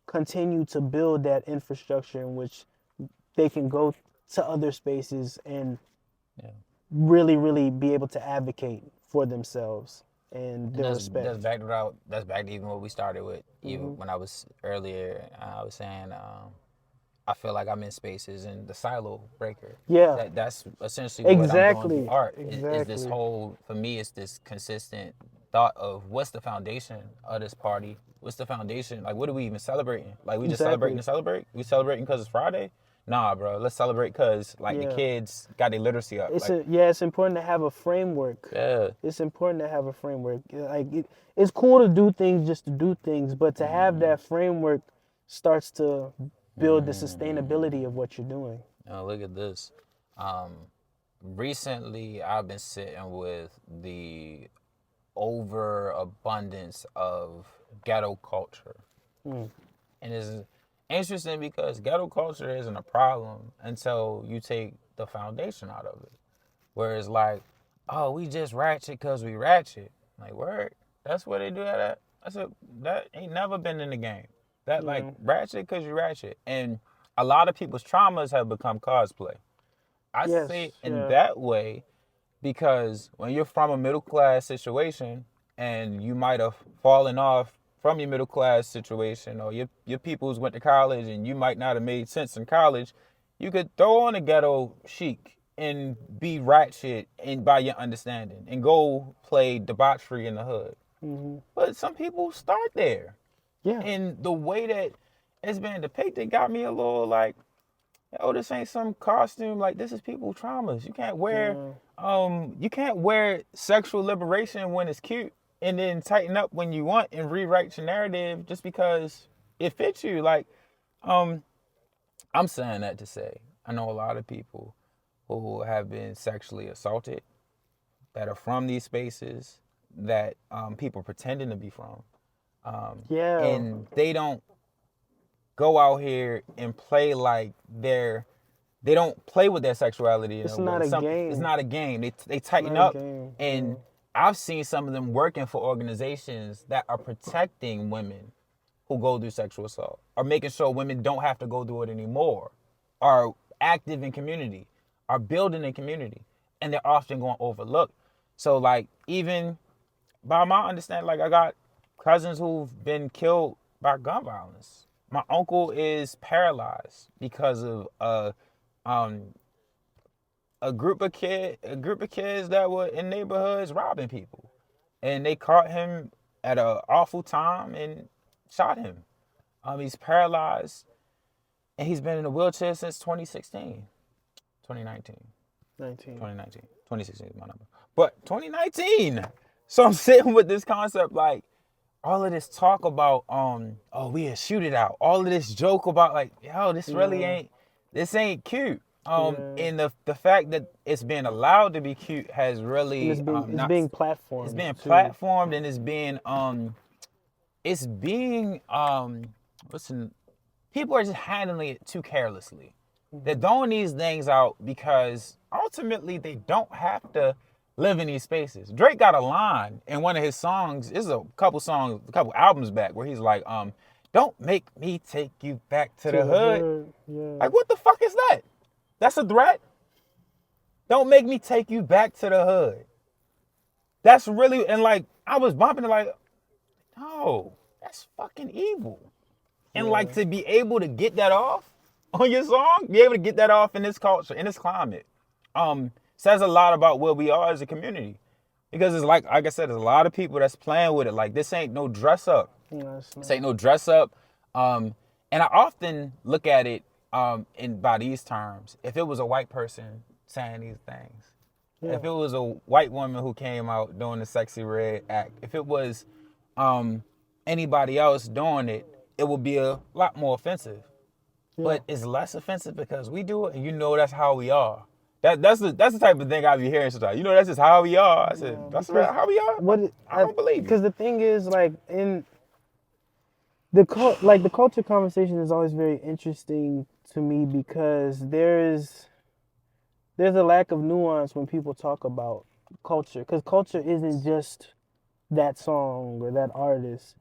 continue to build that infrastructure in which they can go to other spaces and really, really be able to advocate for themselves and their respect. That's back to even what we started with. Even when I was earlier, I was saying. I feel like I'm in spaces in the silo breaker. Yeah. That's essentially what I'm doing through art. Exactly. Is this whole, for me, it's this consistent thought of what's the foundation of this party? What's the foundation? Like, what are we even celebrating? Like, we just celebrating to celebrate? We celebrating because it's Friday? Nah, bro. Let's celebrate because, like, the kids got their literacy up. It's important to have a framework. Yeah. It's important to have a framework. Like, it's cool to do things just to do things, but to have that framework starts to build the sustainability of what you're doing. Oh, look at this. Recently, I've been sitting with the overabundance of ghetto culture. And it's interesting because ghetto culture isn't a problem until you take the foundation out of it. Whereas like, oh, we just ratchet because we ratchet. Like, word? That's where they do that at? I said, that ain't never been in the game. That like ratchet because you ratchet. And a lot of people's traumas have become cosplay. I say Yes, it in yeah. that way because when you're from a middle class situation and you might have fallen off from your middle class situation, or your peoples went to college and you might not have made sense in college, you could throw on a ghetto chic and be ratchet and by your understanding and go play debauchery in the hood. Hmm. But some people start there. Yeah. And the way that it's been depicted got me a little like, oh, this ain't some costume. Like, this is people traumas. Yeah. You can't wear sexual liberation when it's cute and then tighten up when you want and rewrite your narrative just because it fits you. Like, um, I'm saying that to say I know a lot of people who have been sexually assaulted that are from these spaces that people pretending to be from, Yeah. and they don't go out here and play like they don't play with their sexuality in It's a way. not a It's game. not a game. They It's tighten not a up, game. Yeah. and I've seen some of them working for organizations that are protecting women who go through sexual assault, or making sure women don't have to go through it anymore, are active in community, are building in community, and they're often going overlooked. So like even by my understanding, like I got cousins who've been killed by gun violence. My uncle is paralyzed because of um a group of kids that were in neighborhoods robbing people, and they caught him at an awful time and shot him. He's paralyzed, and he's been in a wheelchair since 2016, 2019, 19. 2019, 2016 is my number, but 2019. So I'm sitting with this concept like all of this talk about oh we'll shoot it out, all of this joke about like yo Yeah. this ain't cute, Yeah. and the fact that it's being allowed to be cute has And really it's not being it's platformed being too. platformed, and it's being listen, people are just handling it too carelessly. They're Hmm. throwing these things out because ultimately they don't have to live in these spaces. Drake got a line in one of his songs, this is a couple albums back, where he's like, don't make me take you back to To the the hood. hood. Yeah. Like, what the fuck is that? That's a threat? Don't make me take you back to the hood. That's really, and like, I was bumping it like, no, that's fucking evil. And like Yeah. to be able to get that off on your song, be able to get that off in this culture, in this climate, says a lot about where we are as a community. Because it's like I said, there's a lot of people that's playing with it. Like this ain't no dress up. No, it's This not. ain't no dress up. And I often look at it in by these terms. If it was a white person saying these things, Yeah. if it was a white woman who came out doing the sexy red act, if it was um, anybody else doing it, it would be a lot more offensive. Yeah. But it's less offensive because we do it, and you know that's how we are. That's the type of thing I be hearing sometimes. You know that's just how we are. I said Yeah. that's Because how we are. I don't believe you. because the thing is like in the culture conversation is always very interesting to me because there's a lack of nuance when people talk about culture because culture isn't just that song or that artist.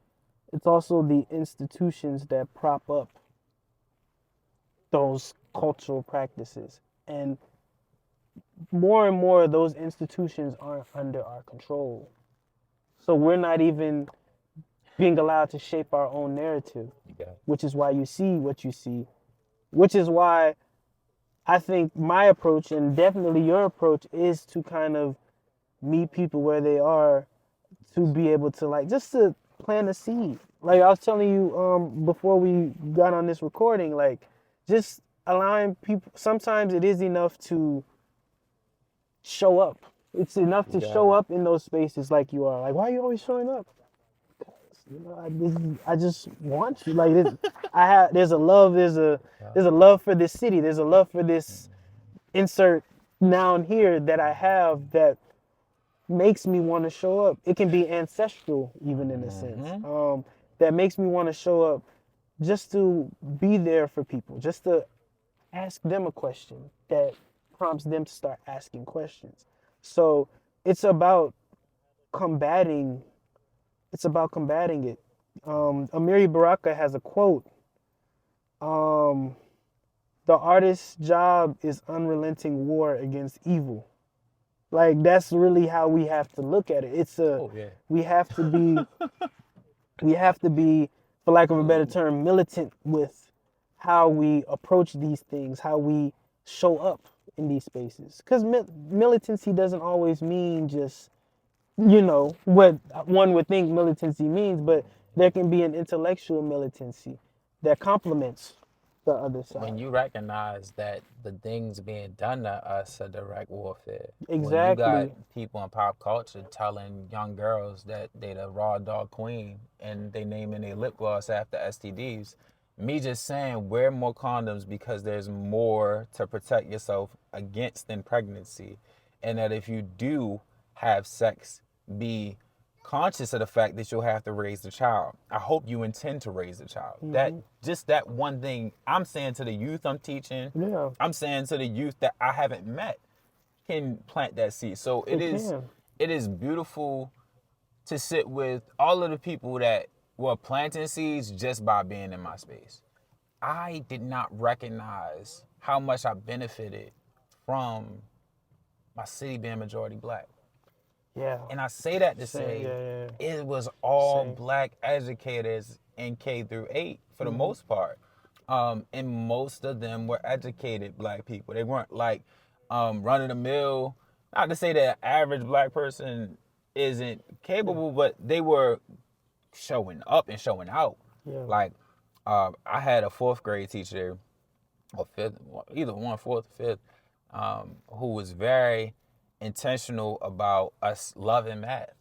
It's also the institutions that prop up those cultural practices. And more and more, those institutions aren't under our control. So we're not even being allowed to shape our own narrative, Okay. which is why you see what you see, which is why I think my approach and definitely your approach is to kind of meet people where they are to be able to like just to plant a seed. Like I was telling you before we got on this recording, like just allowing people sometimes it is enough to show up. It's enough You to got show it. up in those spaces like you are. Like why are you always showing up? You know, I just want you. Like this, I have there's a love, there's a love for this city, there's a love for this insert noun here that I have that makes me want to show up. It can be ancestral, even in a sense. Mm-hmm. That makes me want to show up just to be there for people, just to ask them a question that prompts them to start asking questions. So it's about combating. It's about combating it. Amiri Baraka has a quote. Um, the artist's job is unrelenting war against evil. Like that's really how we have to look at it. We have to be we have to be, for lack of a better term, militant with how we approach these things, how we show up in these spaces. Because militancy doesn't always mean just, what one would think militancy means, but there can be an intellectual militancy that complements the other side. When you recognize that the things being done to us are direct warfare. Exactly. When you got people in pop culture telling young girls that they the raw dog queen and they naming their lip gloss after STDs, me just saying wear more condoms because there's more to protect yourself against than pregnancy. And that if you do have sex, be conscious of the fact that you'll have to raise the child. I hope you intend to raise the child. That one thing I'm saying to the youth I'm teaching, I'm saying to the youth that I haven't met can plant that seed. So it is beautiful to sit with all of the people that were planting seeds just by being in my space. I did not recognize how much I benefited from my city being majority black. Yeah. And I say that to say it was all black educators in K through 8 for the most part. And most of them were educated black people. They weren't like run of the mill. Not to say that an average black person isn't capable, but they were showing up and showing out. Yeah. Like I had a fourth grade teacher, or fifth, either one, fourth or fifth, who was very intentional about us loving math.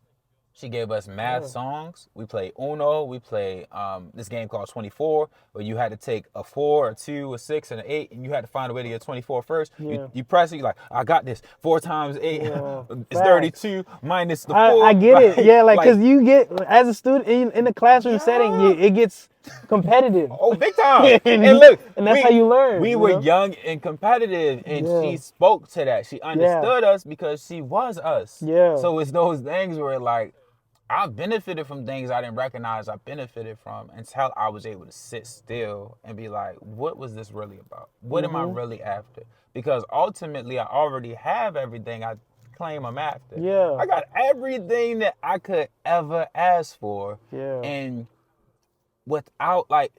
She gave us math songs. We played Uno. We played this game called 24, where you had to take a 4, a 2, a 6, and an 8, and you had to find a way to get 24 first. Yeah. You press it, you're like, I got this. 4 times 8 is 32 minus the 4. I get it. Yeah, because you get, as a student in the classroom setting, it gets competitive. Oh, big time. and look, that's how you learn. We were young and competitive, and she spoke to that. She understood us because she was us. Yeah. So it's those things where like, I benefited from things I didn't recognize I benefited from until I was able to sit still and be like, what was this really about? What am I really after? Because ultimately, I already have everything I claim I'm after. Yeah. I got everything that I could ever ask for. Yeah. And without, like,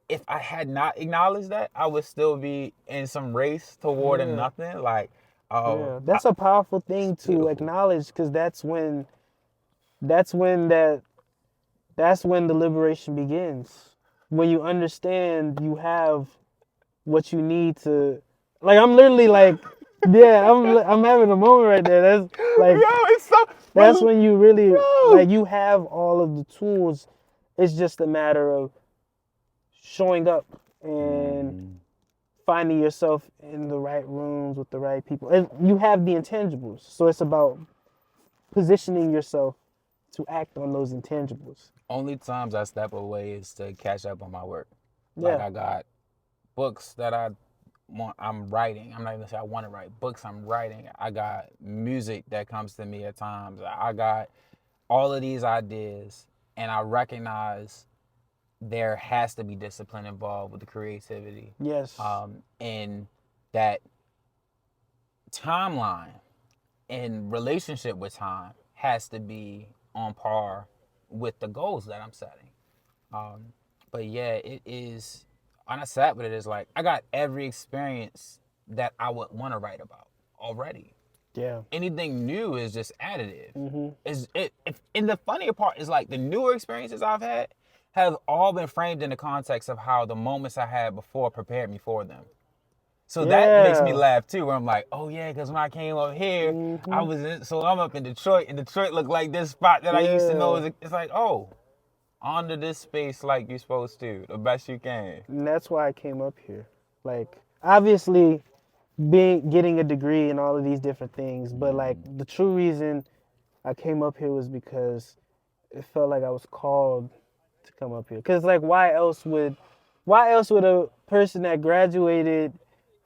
if I had not acknowledged that, I would still be in some race toward nothing. Like, that's a powerful thing to acknowledge, because that's when the liberation begins. When you understand you have what you need to, like, I'm literally like, I'm having a moment right there. That's like, that's when you really, like, you have all of the tools. It's just a matter of showing up and finding yourself in the right rooms with the right people. And you have the intangibles. So it's about positioning yourself to act on those intangibles. Only times I step away is to catch up on my work. Like, I got books that I'm writing. I'm not even saying I want to write books. I'm writing. I got music that comes to me at times. I got all of these ideas, and I recognize there has to be discipline involved with the creativity. Yes. And that timeline and relationship with time has to be on par with the goals that I'm setting. But yeah, it is, when I sat with it, it's like, I got every experience that I would want to write about already. Yeah. Anything new is just additive. Mm-hmm. And the funnier part is, like, the newer experiences I've had have all been framed in the context of how the moments I had before prepared me for them. So that makes me laugh too, where I'm like, oh yeah, because when I came up here, I'm up in Detroit, and Detroit looked like this spot that I used to know. It's like, oh, onto this space like you're supposed to, the best you can. And that's why I came up here. Like, obviously, getting a degree and all of these different things, but like the true reason I came up here was because it felt like I was called to come up here. Because, like, why else would a person that graduated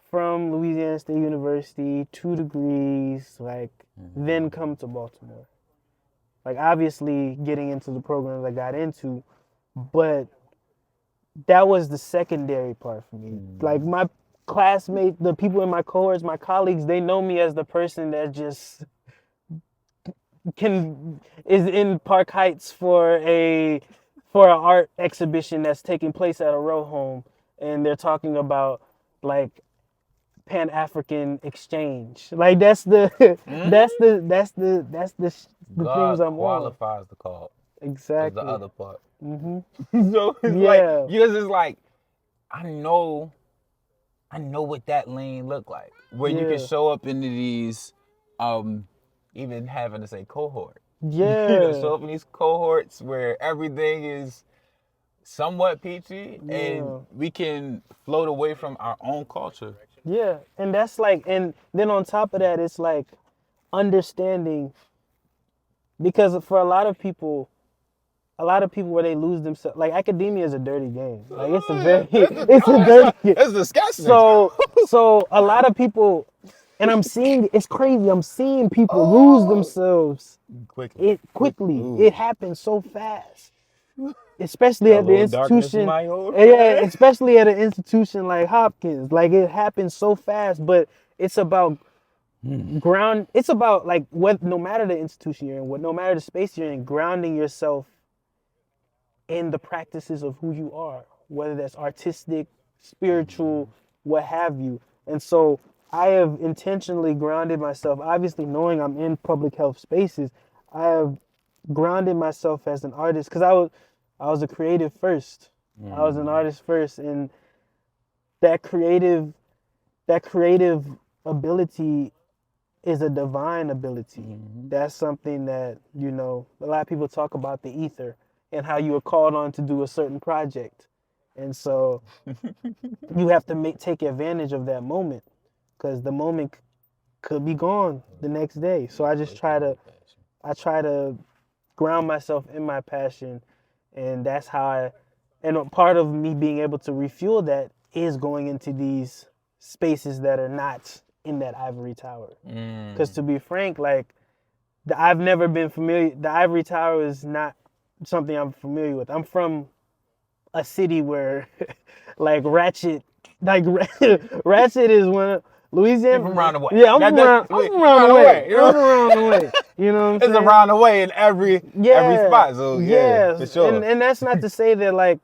from Louisiana State University, 2 degrees, like, then come to Baltimore? Like, obviously, getting into the programs I got into, but that was the secondary part for me. Like, classmates, the people in my cohorts, my colleagues, they know me as the person that just is in Park Heights for an art exhibition that's taking place at a row home, and they're talking about like Pan-African exchange. Like the things God I'm on. qualifies the call. Is the Exactly. other part. Hmm. So it's like Yeah. because it's like I know what that lane look like. Where you can Yeah. show up into these even having to say cohort. Yeah. Show up in these cohorts where everything is somewhat peachy and Yeah. we can float away from our own culture. Yeah. And that's like, and then on top of that, it's like understanding, because for a lot of people where they lose themselves, like academia is a dirty game. Like it's a very, it's a dirty game. It's disgusting. So a lot of people, and I'm seeing, it's crazy. I'm seeing people lose themselves quickly. Ooh. It happens so fast, especially at the Hello, darkness, institution. my old Yeah, friend. especially at an institution like Hopkins. Like it happens so fast, but it's about it's about like what, no matter the institution you're in, no matter the space you're in, grounding yourself in the practices of who you are, whether that's artistic, spiritual, what have you. And so I have intentionally grounded myself, obviously knowing I'm in public health spaces. I have grounded myself as an artist because I was a creative first. I was an artist first, and that creative that creative ability is a divine ability. That's something that, a lot of people talk about the ether and how you were called on to do a certain project. And so you have to take advantage of that moment, because the moment could be gone the next day. So I try to ground myself in my passion, and that's how and a part of me being able to refuel that is going into these spaces that are not in that ivory tower. Because to be frank, like I've never been familiar. The ivory tower is not something I'm familiar with. I'm from a city where, like like Ratchet is one of You're Louisiana. from around the way. Yeah, I'm from around the way. You know? I'm around the way. You know what I'm It's saying? around the way in every Yeah, spot. So yeah, for yes, sure. and that's not to say that, like,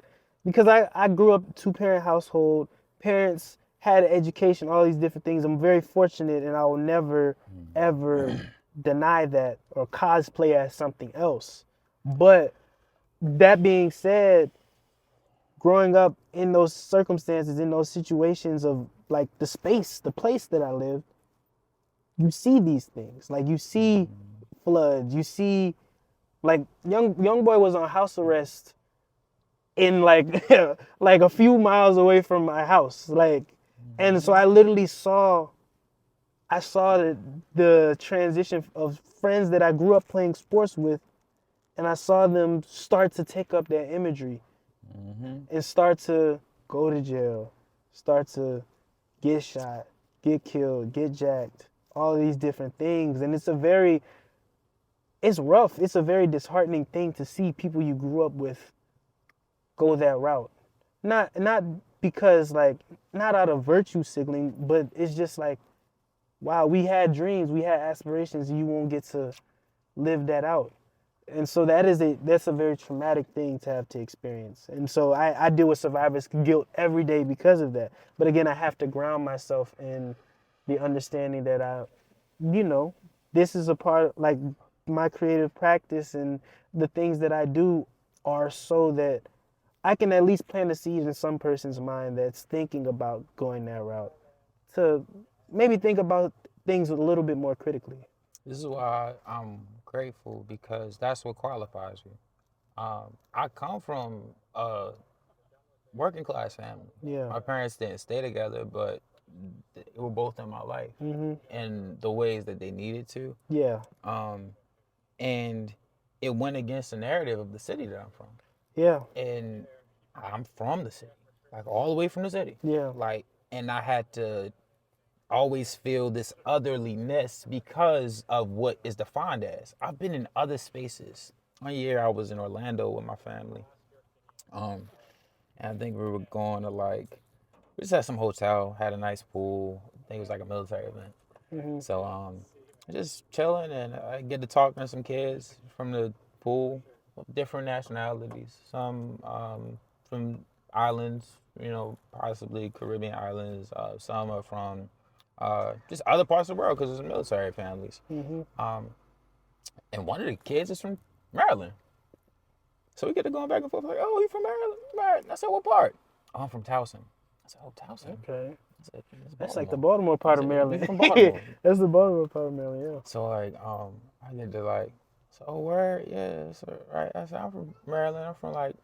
because I grew up 2-parent household, parents had an education, all these different things. I'm very fortunate, and I will never ever deny that or cosplay as something else. But that being said, growing up in those circumstances, in those situations of like the place that I lived, you see these things. Like you see floods, you see, like, young boy was on house arrest in like like a few miles away from my house. Like, and so I literally saw the transition of friends that I grew up playing sports with, and I saw them start to take up that imagery and start to go to jail, start to get shot, get killed, get jacked, all these different things. And it's rough. It's a very disheartening thing to see people you grew up with go that route. Not because, like, not out of virtue signaling, but it's just like, wow, we had dreams, we had aspirations, and you won't get to live that out. And so that's a very traumatic thing to have to experience. And so I deal with survivor's guilt every day because of that. But again, I have to ground myself in the understanding that this is a part, like, my creative practice, and the things that I do are so that I can at least plant a seed in some person's mind that's thinking about going that route, to maybe think about things a little bit more critically. This is why I'm grateful because that's what qualifies me. I come from a working class family. Yeah. My parents didn't stay together, but they were both in my life Mhm. in the ways that they needed to. Yeah. Um, and it went against the narrative of the city that I'm from. Yeah. And I'm from the city, like all the way from the city. Yeah. Like, and I had to always feel this otherliness because of what is defined as. I've been in other spaces. One year I was in Orlando with my family. And I think we were going to like we just had some hotel, had a nice pool. I think it was like a military event. Mm-hmm. So just chilling, and I get to talking to some kids from the pool, of different nationalities. Some from islands, possibly Caribbean islands. Some are from just other parts of the world because it's military families. Mm-hmm. And one of the kids is from Maryland. So we get to going back and forth like, oh, you from Maryland? I said, what part? Oh, I'm from Towson. I said, oh, Towson. Okay. Said, that's like the Baltimore part of Maryland. From Baltimore. That's the Baltimore part of Maryland, yeah. So like, I get to like, so oh, where? Yeah, so right. I said, I'm from Maryland. I'm from like,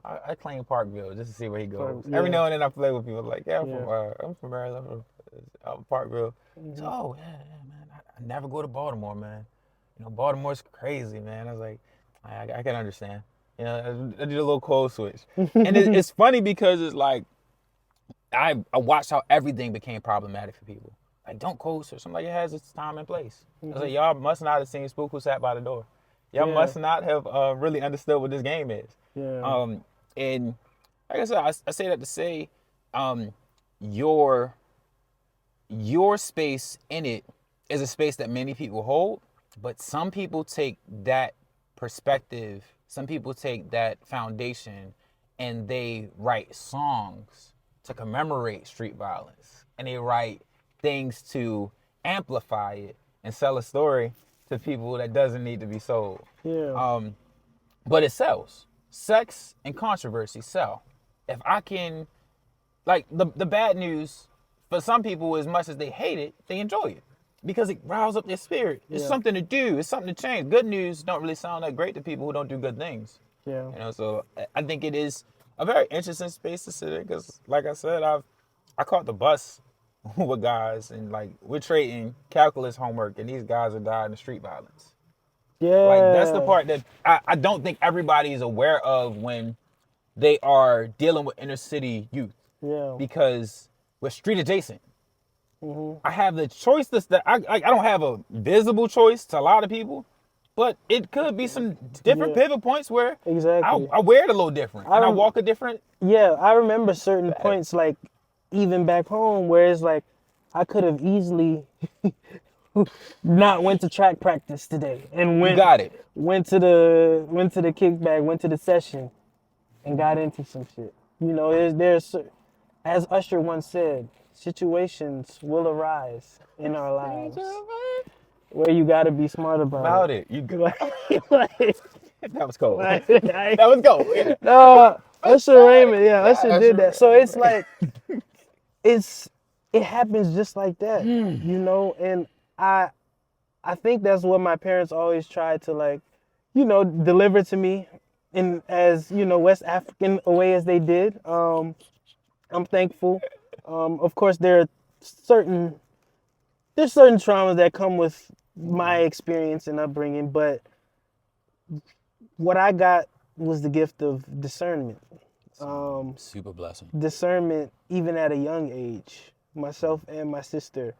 I claim Parkville just to see where he goes. Yeah. Every now and then I play with people like, yeah, I'm from Maryland. I'm from Parkville. Mm-hmm. So, oh yeah, man. I never go to Baltimore, man. Baltimore's crazy, man. I was like, I can understand. I did a little code switch. And it's funny because it's like, I watched how everything became problematic for people. Like, don't code switch. I'm like, it has its time and place. Mm-hmm. I was like, y'all must not have seen Spook Who Sat by the Door. Y'all must not have really understood what this game is. Yeah. And like I said, I say that to say, your space in it is a space that many people hold, but some people take that perspective, some people take that foundation, and they write songs to commemorate street violence, and they write things to amplify it and sell a story to people that doesn't need to be sold. Yeah. But it sells. Sex and controversy sell. If I can, like, the bad news, for some people, as much as they hate it, they enjoy it because it riles up their spirit. It's something to do. It's something to change. Good news don't really sound that great to people who don't do good things. Yeah. So I think it is a very interesting space to sit in because, like I said, I caught the bus with guys, and like we're trading calculus homework, and these guys are dying of street violence. Yeah. Like that's the part that I don't think everybody is aware of when they are dealing with inner city youth. Yeah. Because we're street adjacent. Mm-hmm. I have the choice that I don't have a visible choice to a lot of people, but it could be some different pivot points where exactly I wear it a little different and I walk a different. Yeah, I remember certain points, like even back home, where it's like I could have easily not went to track practice today and went to the kickback, went to the session, and got into some shit. There's as Usher once said, situations will arise in our lives where you gotta be smart about it. You like, that was cold. That was cold. Yeah. No, Usher Raymond, Usher did that. So it's like, it happens just like that, And I think that's what my parents always tried to deliver to me, in as West African a way as they did. I'm thankful. Of course, there's certain traumas that come with my experience and upbringing, but what I got was the gift of discernment. Super blessing. Discernment, even at a young age. Myself and my sister,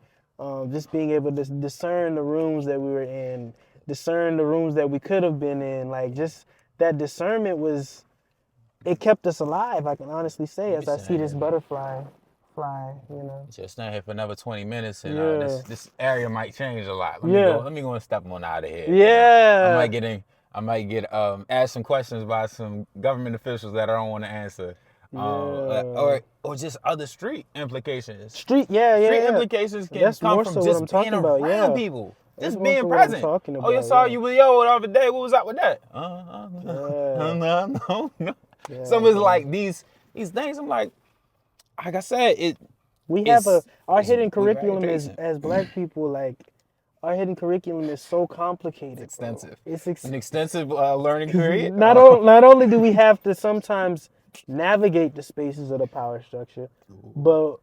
just being able to discern the rooms that we were in, discern the rooms that we could have been in. Like, just that discernment it kept us alive, I can honestly say, as I see this butterfly fly, Just stand here for another 20 minutes, and this area might change a lot. Let me go and step on out of here. Yeah. I might get asked some questions by some government officials that I don't want to answer. Or just other street implications. Street implications can come from just being around people. Just being present. Oh, I saw you with the other day. What was up with that? No. Yeah, so it's like these things. I'm like I said, our hidden curriculum as Black people, like our hidden curriculum is so complicated. It's extensive. Bro. It's an extensive learning period. Not only do we have to sometimes navigate the spaces of the power structure, but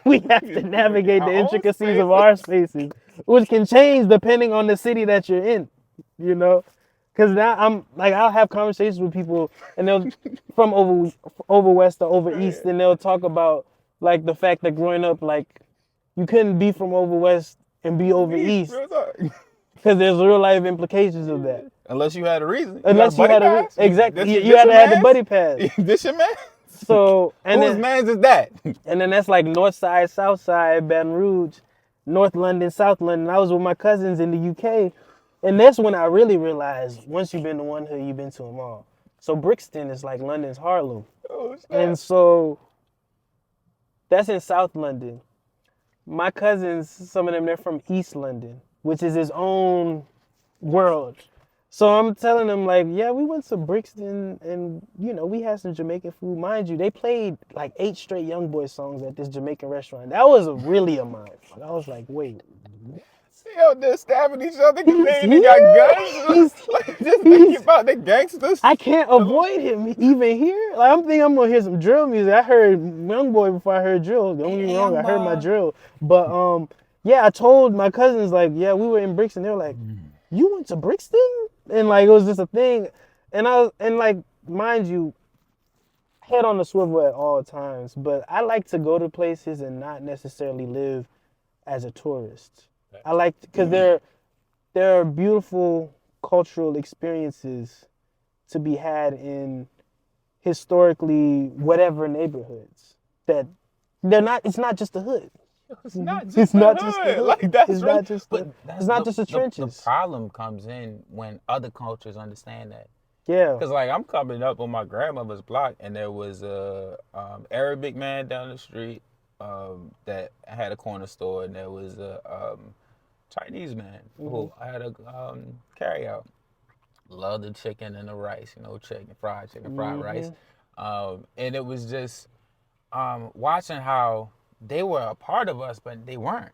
we have to navigate the intricacies of our spaces, which can change depending on the city that you're in, Because now I'll have conversations with people, and they'll from over west or over east, and they'll talk about like the fact that growing up, like you couldn't be from over west and be over east, because there's real life implications of that. Unless you had a reason. Exactly. You had to have the buddy pass. This your man? So and Whose then man's is that? and then that's like North Side, South Side, Baton Rouge, North London, South London. I was with my cousins in the UK, and that's when I really realized once you've been to one hood, you've been to them all. So Brixton is like London's Harlem, Oh, snap. and so that's in South London. My cousins, some of them, they're from East London, which is its own world. So I'm telling them like, yeah, we went to Brixton and, we had some Jamaican food. Mind you, they played like 8 straight Young Boy songs at this Jamaican restaurant. That was really a mind fuck. I was like, wait. See how they're stabbing each other because they Yeah. got guns? Like, just thinking about the gangsters. I can't avoid him even here. Like, I'm thinking I'm gonna hear some drill music. I heard Young Boy before I heard drill. Don't get me wrong, I heard my drill. But yeah, I told my cousins like, yeah, we were in Brixton. They were like, you went to Brixton? And like it was just a thing. And like, mind you, head on the swivel at all times. But I like to go to places and not necessarily live as a tourist. I like because there are beautiful cultural experiences to be had in historically whatever neighborhoods that it's not just the hood. It's not just It's the not hood. just the hood. Like, that's It's really, not just the, it's not just the trenches. The problem comes in when other cultures understand that. Yeah. Because, like, I'm coming up on my grandmother's block, and there was a Arabic man down the street that had a corner store, and there was a Chinese man who had a carry-out. Love the chicken and the rice, fried rice. And it was just watching how they were a part of us, but they weren't.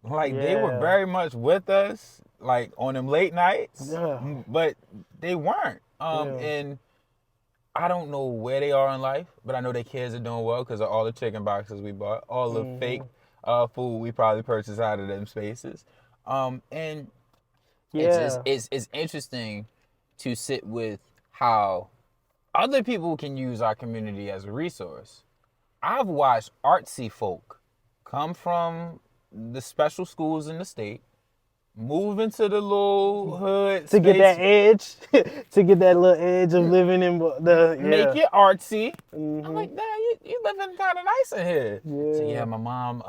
Like, they were very much with us, like, on them late nights, but they weren't. And I don't know where they are in life, but I know their kids are doing well because of all the chicken boxes we bought, all the fake food we probably purchased out of them spaces. And it's interesting to sit with how other people can use our community as a resource. I've watched artsy folk come from the special schools in the state, move into the little hood to space, get that edge, to get that little edge of living in make it artsy. I'm like, damn, you living kind of nice in here. Yeah. So yeah, my mom,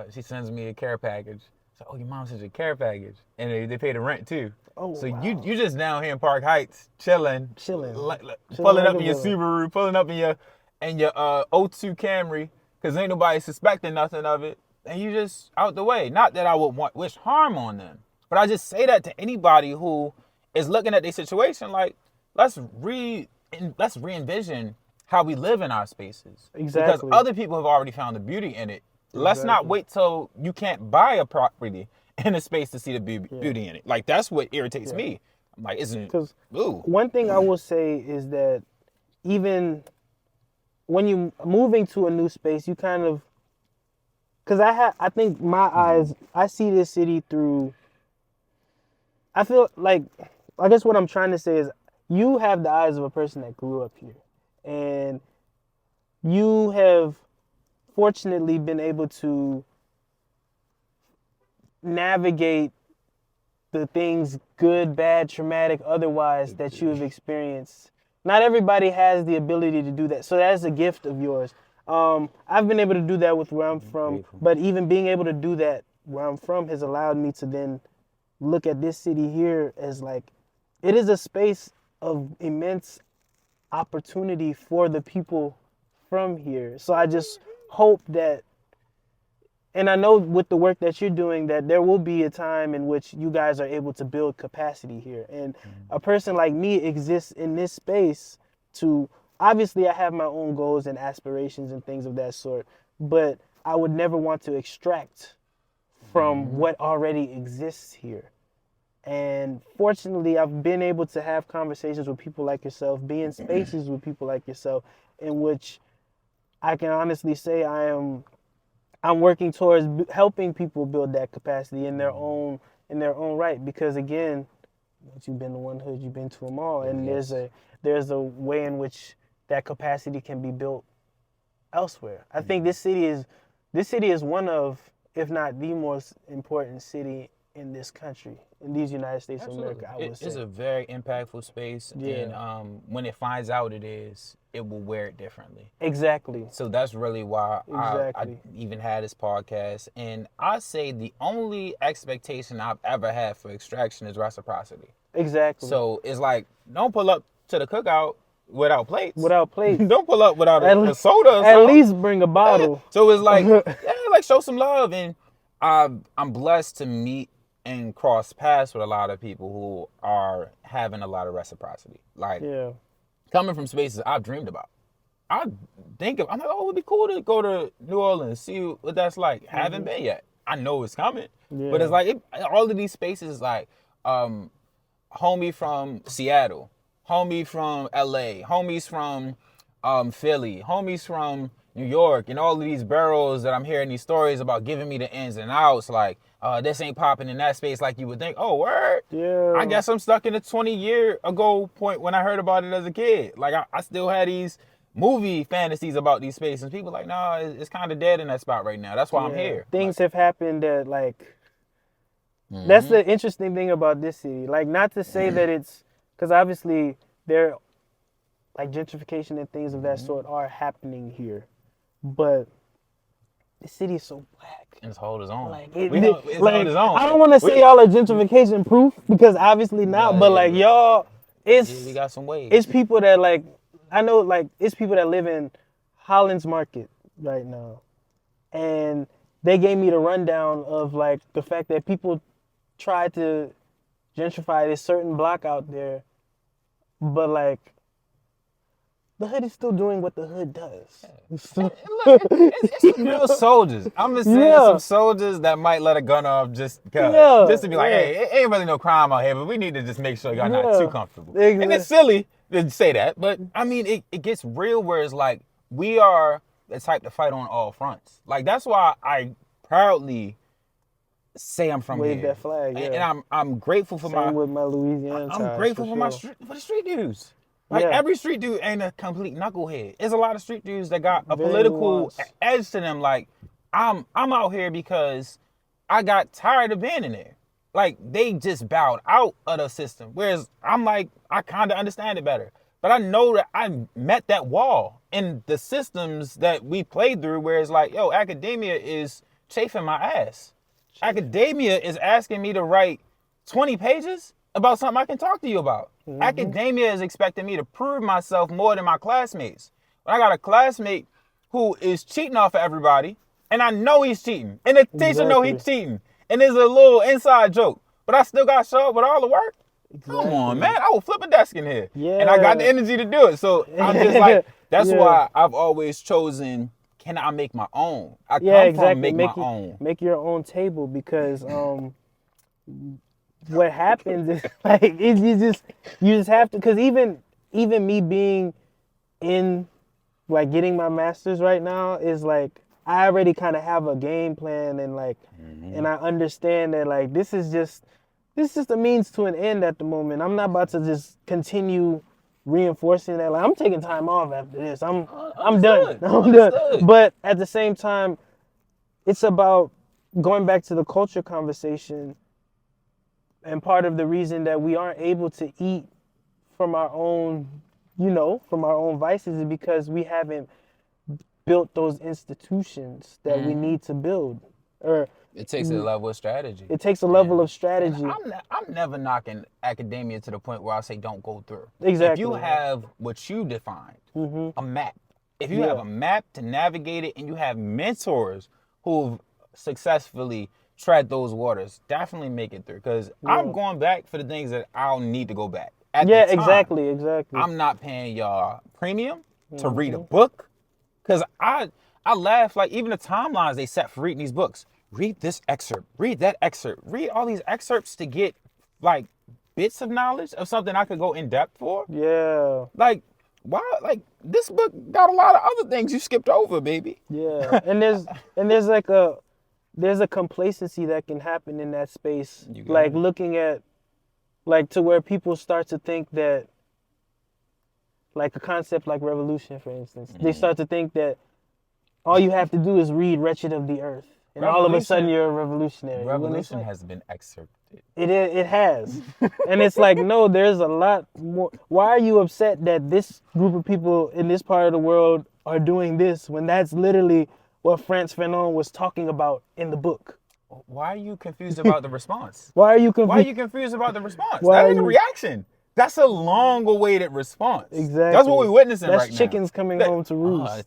she sends me a care package. So, oh, your mom sends you a care package, and they pay the rent too. Oh, so wow. you just down here in Park Heights, chilling, pulling like up in your Subaru, pulling up in your O2 Camry, because ain't nobody suspecting nothing of it, and you just out the way. Not that I would wish harm on them, but I just say that to anybody who is looking at their situation like, let's re-envision how we live in our spaces. Exactly. Because other people have already found the beauty in it. Let's not wait till you can't buy a property in a space to see the beauty in it. Like, that's what irritates me. I'm like, because one thing I will say is that even when you moving to a new space, you kind of, because I think my eyes, I see this city through, I feel like, I guess what I'm trying to say is you have the eyes of a person that grew up here, and you have fortunately been able to navigate the things, good, bad, traumatic, otherwise, that you have experienced. Not everybody has the ability to do that. So that's a gift of yours. I've been able to do that with where I'm from, but even being able to do that where I'm from has allowed me to then look at this city here as like, it is a space of immense opportunity for the people from here. So I just hope that, and I know with the work that you're doing, that there will be a time in which you guys are able to build capacity here. And a person like me exists in this space to, obviously I have my own goals and aspirations and things of that sort, but I would never want to extract from what already exists here. And fortunately, I've been able to have conversations with people like yourself, be in spaces with people like yourself, in which I can honestly say I'm working towards helping people build that capacity in their own right. Because again, once you've been to one hood, you've been to them all, and there's a way in which that capacity can be built elsewhere. I think this city is one of, if not the most important city in this country, in these United States of America. I would say it's a very impactful space, and when it finds out it is, it will wear it differently. Exactly. So that's really why I Exactly. even had this podcast. And I say the only expectation I've ever had for extraction is reciprocity. Exactly. So it's like, don't pull up to the cookout without plates. Without plates. Don't pull up without a soda or At something. least bring a bottle. Yeah. So it's like, yeah, like show some love. And I'm blessed to meet and cross paths with a lot of people who are having a lot of reciprocity. Like, Yeah. coming from spaces I've dreamed about. I'm like, oh, it would be cool to go to New Orleans, see what that's like. Haven't been yet. I know it's coming. Yeah. But it's like, all of these spaces, like, homie from Seattle, homie from LA, homies from Philly, homies from New York, and all of these barrels that I'm hearing these stories about giving me the ins and outs, like, this ain't popping in that space like you would think. Oh, word? Yeah. I guess I'm stuck in a 20-year ago point when I heard about it as a kid. Like, I still had these movie fantasies about these spaces. People like, nah, it's kind of dead in that spot right now. That's why I'm here. Things have happened that, like, that's the interesting thing about this city. Like, not to say that it's, because obviously there, like, gentrification and things of that sort are happening here. But the city is so black. It's hold its own. Like, Hold its own. I don't want to say y'all are gentrification proof, because obviously not, but like y'all, we got some ways. It's people that, like, I know, like, it's people that live in Holland's Market right now. And they gave me the rundown of, like, the fact that people try to gentrify this certain block out there, but, like, the hood is still doing what the hood does. It's some real soldiers. I'm just saying, some soldiers that might let a gun off just to be like, hey, it ain't really no crime out here, but we need to just make sure y'all not too comfortable. Exactly. And it's silly to say that, but I mean, it gets real where it's like, we are the type to fight on all fronts. Like, that's why I proudly say I'm from Wave here. that flag, yeah. And I'm grateful for Same with my Louisiana I'm ties, grateful for sure. the street dudes. Like, every street dude ain't a complete knucklehead. There's a lot of street dudes that got a political edge to them. Like, I'm out here because I got tired of being in there. Like, they just bowed out of the system. Whereas I'm like, I kind of understand it better. But I know that I met that wall in the systems that we played through, where it's like, yo, academia is chafing my ass. Academia is asking me to write 20 pages about something I can talk to you about. Academia is expecting me to prove myself more than my classmates. When I got a classmate who is cheating off of everybody, and I know he's cheating, and the teacher know he's cheating, and there's a little inside joke, but I still got to show up with all the work. Come on, man. I will flip a desk in here. Yeah. And I got the energy to do it. So I'm just like, that's why I've always chosen, can I make my own? I come from make my own. Make your own table, because what happens is, like, you just have to, because even me being in, like, getting my master's right now is like, I already kind of have a game plan, and like, and I understand that, like, this is just a means to an end at the moment. I'm not about to just continue reinforcing that. Like, I'm taking time off after this. I'm done. I'm done. But at the same time, it's about going back to the culture conversation. And part of the reason that we aren't able to eat from our own, from our own vices, is because we haven't built those institutions that we need to build. Or it takes a level of strategy. It takes a level of strategy. I'm never knocking academia to the point where I say don't go through. Exactly. If you have what you defined, a map. If you have a map to navigate it, and you have mentors who've successfully tread those waters, definitely make it through. Because I'm going back for the things that I'll need to go back. At the time, exactly. I'm not paying y'all premium to read a book. Because I laugh, like, even the timelines they set for reading these books. Read this excerpt, read that excerpt, read all these excerpts to get, like, bits of knowledge of something I could go in depth for. Yeah. Like, why? Like, this book got a lot of other things you skipped over, baby. Yeah. And there's like a complacency that can happen in that space. Like, looking at, like, to where people start to think that, like, a concept like revolution, for instance, they start to think that all you have to do is read Wretched of the Earth. And all of a sudden, you're a revolutionary. Revolution has been excerpted. It has. And it's like, no, there's a lot more. Why are you upset that this group of people in this part of the world are doing this when that's literally what Frantz Fanon was talking about in the book? Why are you confused about the response? Why are you Why are confused? you confused about the response? Why That are ain't a you reaction. That's a long-awaited response. exactly? That's what we're witnessing That's right now. chickens coming home to Uh, roost.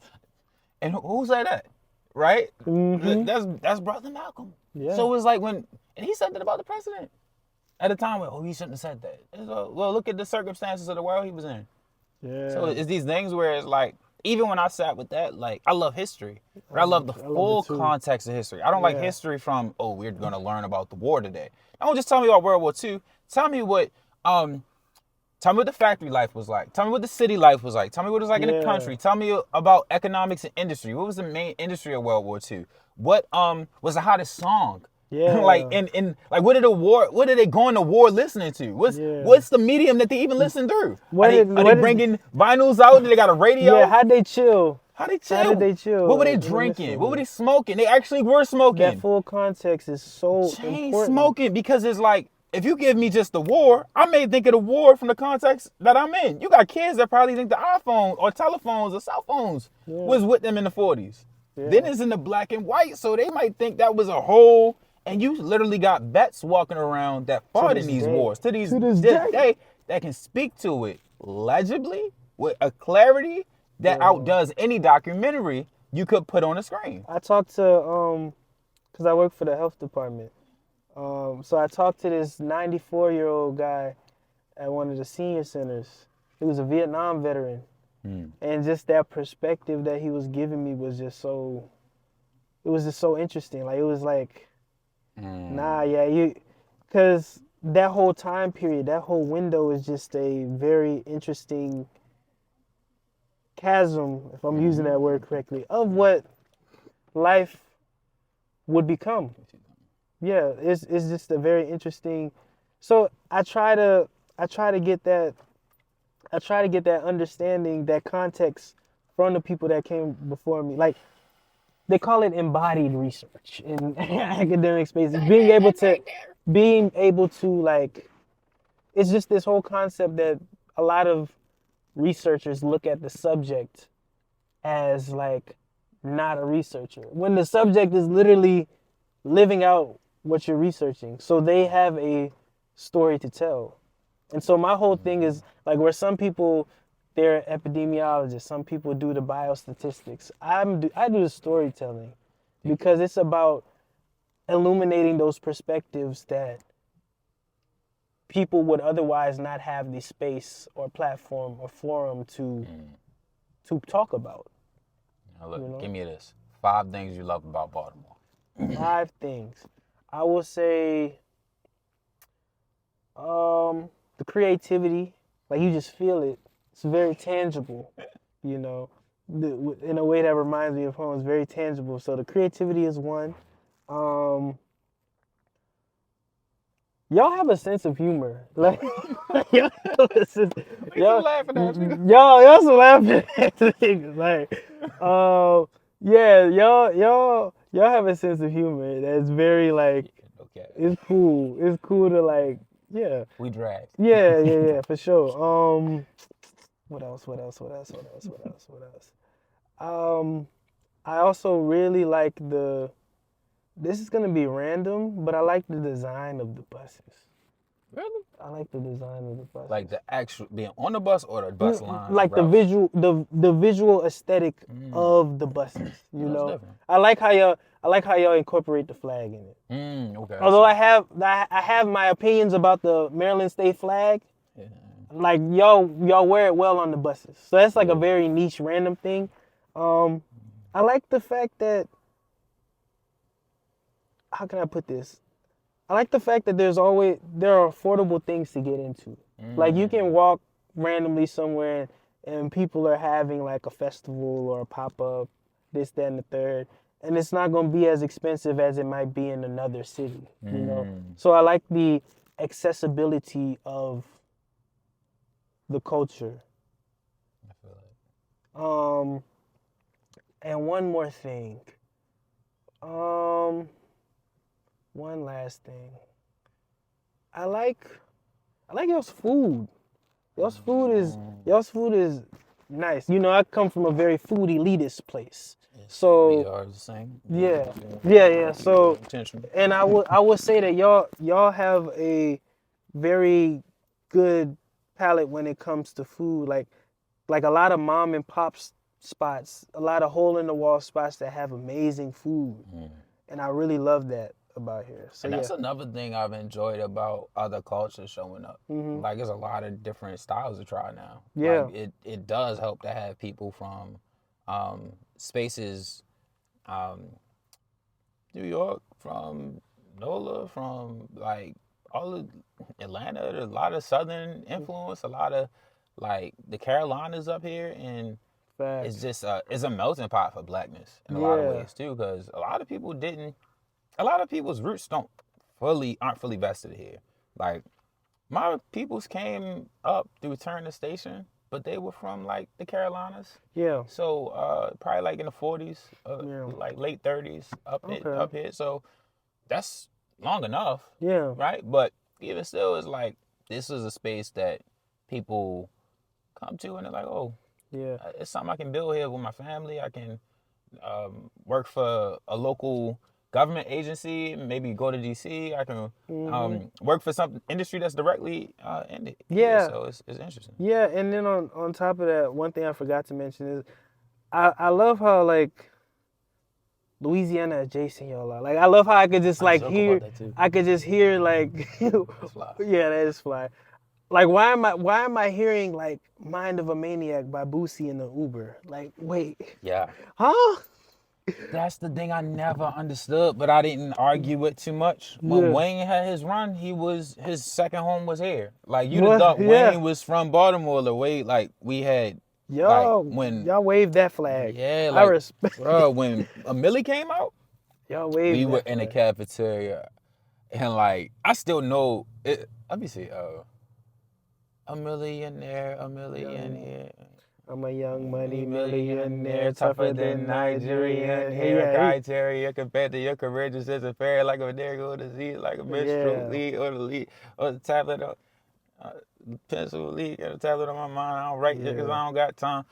and who said that? Right? Mm-hmm. That's Brother Malcolm. Yeah. So it's like and he said that about the president at the time. Oh, he shouldn't have said that. Well, look at the circumstances of the world he was in. Yeah. So it's these things where it's like, even when I sat with that, like, I love history, but I love the full context of history. I don't like history from, we're going to learn about the war today. Don't just tell me about World War II. Tell me what the factory life was like. Tell me what the city life was like. Tell me what it was like in the country. Tell me about economics and industry. What was the main industry of World War II? What was the hottest song? Yeah. like like what are they going to war listening to? What's the medium that they even listen through? Are they bringing vinyls out? They got a radio? Yeah, how'd they chill? How did they chill? What were they drinking? What were they smoking? They actually were smoking. That full context is so important. Smoking, because it's like, if you give me just the war, I may think of the war from the context that I'm in. You got kids that probably think the iPhone or telephones or cell phones was with them in the 40s. Yeah. Then it's in the black and white, so they might think that was a whole. And you literally got vets walking around that fought in these wars to this day that can speak to it legibly with a clarity that outdoes any documentary you could put on a screen. I talked to because I work for the health department. So I talked to this 94-year-old guy at one of the senior centers. He was a Vietnam veteran. And just that perspective that he was giving me was just so interesting. Like, it was like, because that whole time period, that whole window is just a very interesting chasm, if I'm using that word correctly, of what life would become. Yeah, it's just a very interesting. So I try to get that understanding, that context from the people that came before me. Like, they call it embodied research in academic spaces. Being able to like, it's just this whole concept that a lot of researchers look at the subject as like not a researcher, when the subject is literally living out what you're researching. So they have a story to tell. And so my whole thing is like, where some people, they're epidemiologists, some people do the biostatistics. I do the storytelling, because it's about illuminating those perspectives that people would otherwise not have the space or platform or forum to talk about. Now look, give me this. 5 things you love about Baltimore. 5 things. I will say the creativity. Like, you just feel it. It's very tangible, in a way that reminds me of home. It's very tangible. So the creativity is one. Y'all have a sense of humor. Like, y'all have a sense. Y'all laughing at me. Y'all some laughing at niggas. Like, y'all have a sense of humor that's very like. Okay. It's cool. It's cool to like. Yeah. We drag. Yeah, for sure. What else? I also really like this is gonna be random, but I like the design of the buses. Really? I like the design of the buses. Like the actual being on the bus, or the bus line? Like the visual aesthetic of the buses. Different. I like how y'all incorporate the flag in it. Okay. Although I have my opinions about the Maryland state flag. Yeah. Like, y'all wear it well on the buses. So that's like a very niche, random thing. I like the fact that, how can I put this? I like the fact that there are affordable things to get into. Like, you can walk randomly somewhere and people are having like a festival or a pop-up, this, that, and the third. And it's not going to be as expensive as it might be in another city, So I like the accessibility of the culture. I feel like. And one more thing. One last thing. I like y'all's food. Y'all's food is nice. You know, I come from a very food elitist place. We So are the same. yeah. So, Intentional. and I would say that y'all have a very good palate when it comes to food. Like a lot of mom and pop spots, a lot of hole in the wall spots that have amazing food, and I really love that about here. So And yeah. that's another thing I've enjoyed about other cultures showing up. Like, there's a lot of different styles to try now. Yeah. Like, it does help to have people from spaces, New York, from NOLA, from like all of Atlanta. There's a lot of Southern influence, a lot of like the Carolinas up here, and Facts. it's just it's a melting pot for blackness in a lot of ways too. Because a lot of people's roots aren't fully vested here. Like, my peoples came up through Turner Station, but they were from like the Carolinas. Yeah. So probably like in the 40s, Yeah. like late 30s up Okay. here. So that's long enough, Yeah. right? But even still, it's like this is a space that people come to and they're like, oh, Yeah. it's something I can build here with my family. I can work for a local government agency, maybe go to DC. I can work for some industry that's directly in it. Yeah. So it's interesting. Yeah, and then on top of that, one thing I forgot to mention is I love how like Louisiana adjacent y'all are. Like I love how I could just like hear I could just hear like That's fly. yeah, that is fly. Like why am I hearing like Mind of a Maniac by Boosie in the Uber? Like wait. Yeah. Huh? That's the thing I never understood, but I didn't argue with too much. When Wayne had his run, his second home was here. Like you'd have thought Wayne was from Baltimore the way like we had Y'all like when y'all waved that flag. yeah, I like respect bro, when Millie came out, y'all waved we that were flag. in the cafeteria and like I still know it. Let me see. A millionaire. I'm a young money Millionaire, millionaire, tougher than Nigerian hair, criteria compared to your courageous as a fair, like a nigga or disease, like a menstrual lead or the lead or the tablet of pencil lead or the tablet on my mind. I don't write it because I don't got time.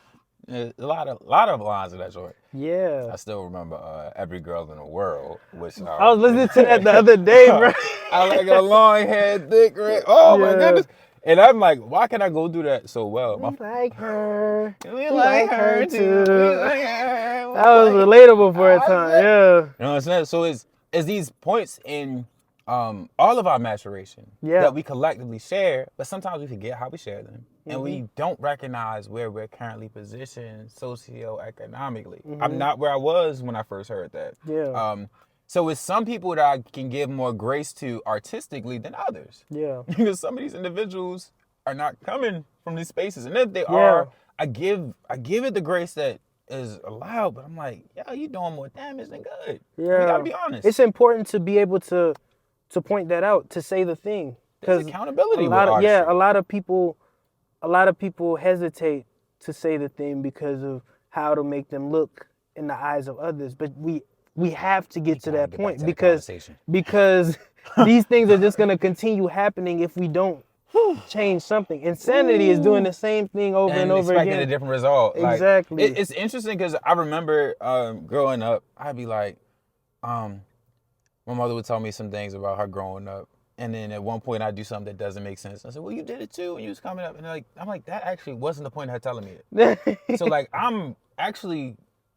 A lot of lines of that sort. Yeah. I still remember Every Girl in the World, which I was listening to that the other day, bro. I like a long hair, thick red. Oh my goodness. And I'm like, why can I go do that so well? We like her. We like her too. That was relatable for a time, yeah. You know what I'm saying? So it's these points in all of our maturation that we collectively share, but sometimes we forget how we share them. And we don't recognize where we're currently positioned socioeconomically. I'm not where I was when I first heard that. Yeah. So it's some people that I can give more grace to artistically than others. Yeah. Because some of these individuals are not coming from these spaces. And if they are, I give it the grace that is allowed, but I'm like, yo, you doing more damage than good. Yeah. We gotta be honest. It's important to be able to point that out, to say the thing. Because accountability a lot of people hesitate to say the thing because of how to make them look in the eyes of others. But we have to get to that point because these things are just gonna continue happening if we don't change something. Insanity is doing the same thing over and over again. Expecting a different result. Exactly. Like, it's interesting because I remember growing up, I'd be like, my mother would tell me some things about her growing up. And then at one point I'd do something that doesn't make sense. I said, well, you did it too when you was coming up. And I'm like, that actually wasn't the point of her telling me it. So like, I'm actually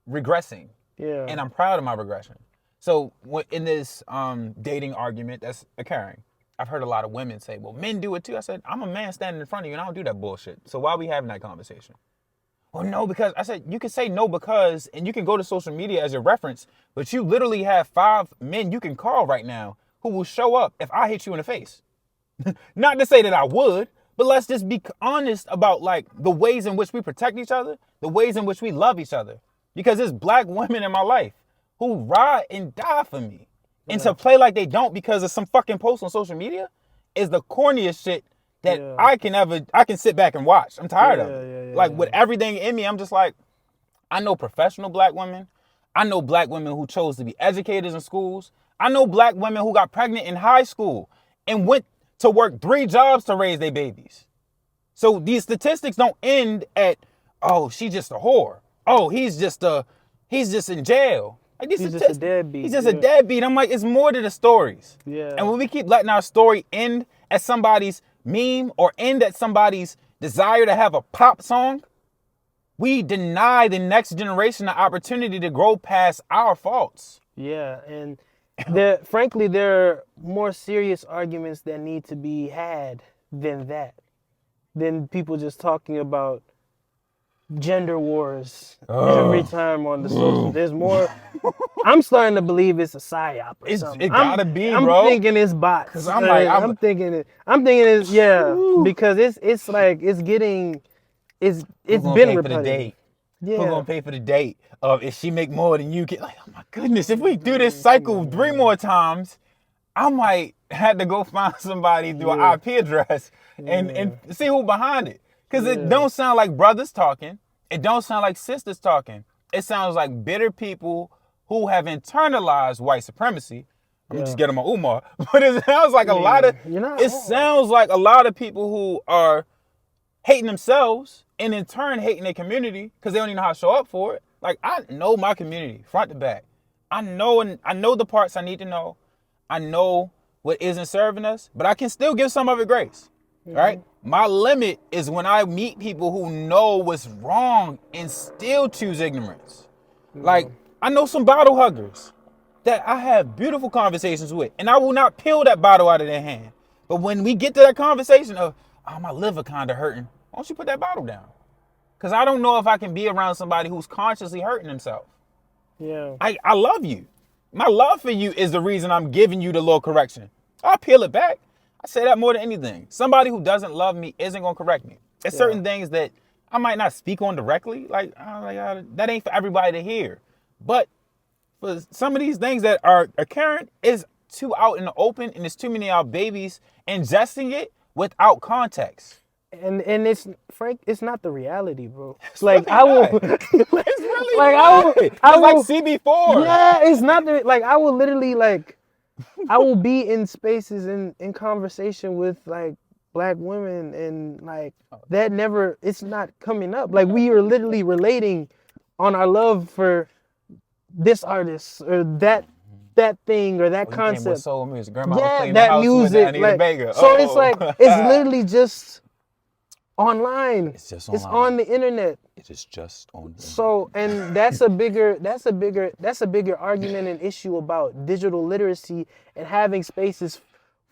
regressing. Yeah. And I'm proud of my regression. So in this dating argument that's occurring, I've heard a lot of women say, well, men do it too. I said, I'm a man standing in front of you and I don't do that bullshit. So why are we having that conversation? Well, no, because I said, you can say no because, and you can go to social media as your reference, but you literally have 5 men you can call right now who will show up if I hit you in the face. Not to say that I would, but let's just be honest about like the ways in which we protect each other, the ways in which we love each other. Because there's black women in my life who ride and die for me. And to play like they don't because of some fucking post on social media is the corniest shit that I can sit back and watch. I'm tired of it. Like with everything in me, I'm just like, I know professional black women. I know black women who chose to be educators in schools. I know black women who got pregnant in high school and went to work 3 jobs to raise their babies. So these statistics don't end at, oh, she's just a whore. Oh, he's just in jail. Like, He's just a deadbeat. He's just a deadbeat. I'm like, it's more to the stories. Yeah. And when we keep letting our story end at somebody's meme or end at somebody's desire to have a pop song, we deny the next generation the opportunity to grow past our faults. Yeah, and frankly, there are more serious arguments that need to be had than that. Than people just talking about gender wars every time on the social. There's more. I'm starting to believe it's a psyop or something. It gotta be, I'm bro. I'm thinking it's bots. Cause I'm thinking it's because it's like it's been repetitive. For the date? Yeah. Who's gonna pay for the date? If she make more than you get, like, oh my goodness, if we do this cycle 3 more times, I might have to go find somebody through an IP address and see who behind it. Because it don't sound like brothers talking. It don't sound like sisters talking. It sounds like bitter people who have internalized white supremacy. I'm gonna just get them on Umar. But it sounds like sounds like a lot of people who are hating themselves and in turn hating their community because they don't even know how to show up for it. Like, I know my community front to back. I know the parts I need to know. I know what isn't serving us, but I can still give some of it grace. Right? My limit is when I meet people who know what's wrong and still choose ignorance. Like, I know some bottle huggers that I have beautiful conversations with, and I will not peel that bottle out of their hand. But when we get to that conversation of, oh, my liver kind of hurting, why don't you put that bottle down? Because I don't know if I can be around somebody who's consciously hurting himself. Yeah. I love you. My love for you is the reason I'm giving you the little correction. I'll peel it back. I say that more than anything. Somebody who doesn't love me isn't going to correct me. There's certain things that I might not speak on directly. Like, that ain't for everybody to hear. But for some of these things that are occurring, is too out in the open, and there's too many of our babies ingesting it without context. And it's not the reality, bro. It's like, really I will it's really like not. I It's will like CB4. Yeah, it's not like I will literally I will be in spaces in conversation with like black women and like it's not coming up. Like, we are literally relating on our love for this artist or that thing or that concept. With soul music. Grandma was playing that the house music. with Anita Vega. So it's like it's literally just online. It's just online. It's on the internet. It is just on the internet. So, and that's a bigger argument and issue about digital literacy and having spaces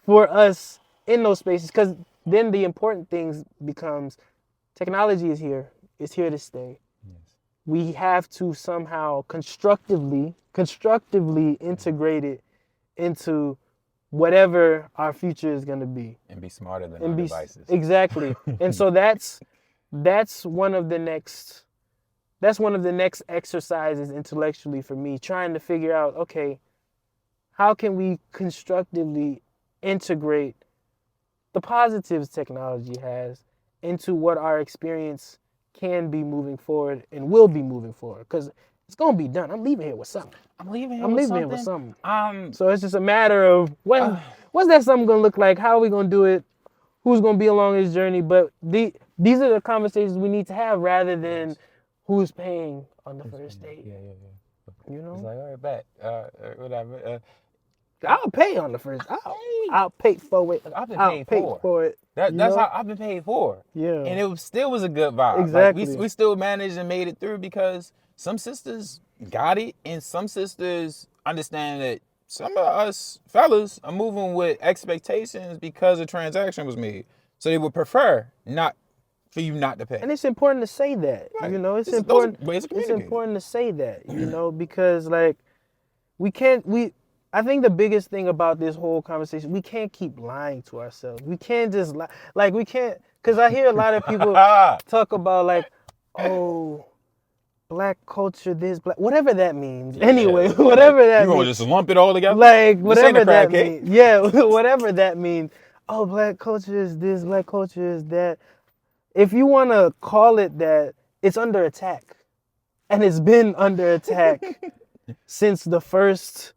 for us in those spaces. Because then the important things becomes technology is here to stay. Yes. We have to somehow constructively integrate it into whatever our future is going to be. And be smarter than our devices. Exactly. And so that's one of the next exercises intellectually for me, trying to figure out, okay, how can we constructively integrate the positives technology has into what our experience can be moving forward and will be moving forward, because it's gonna be done. I'm leaving here with something. So it's just a matter of what's that something gonna look like? How are we gonna do it? Who's gonna be along this journey? But these are the conversations we need to have rather than who's paying on the first date. Yeah. You know, It's like, all right, bet. Whatever. I'll pay on the first. I'll pay for it. I've been paid for it. That's how I've been paid for. Yeah. And it still was a good vibe. Exactly. Like, we still managed and made it through because some sisters got it, and some sisters understand that some of us fellas are moving with expectations because a transaction was made. So they would prefer not for you not to pay. And it's important to say that. Right. You know, it's important. It's important to say that, you know, because like I think the biggest thing about this whole conversation, we can't keep lying to ourselves. We can't just lie. Like, we can't, because I hear a lot of people talk about like, oh, black culture, whatever that means. Yeah. Anyway, whatever that means. You gonna just lump it all together? Like, whatever that means. Yeah, whatever that means. Oh, black culture is this, black culture is that. If you want to call it that, it's under attack. And it's been under attack since the first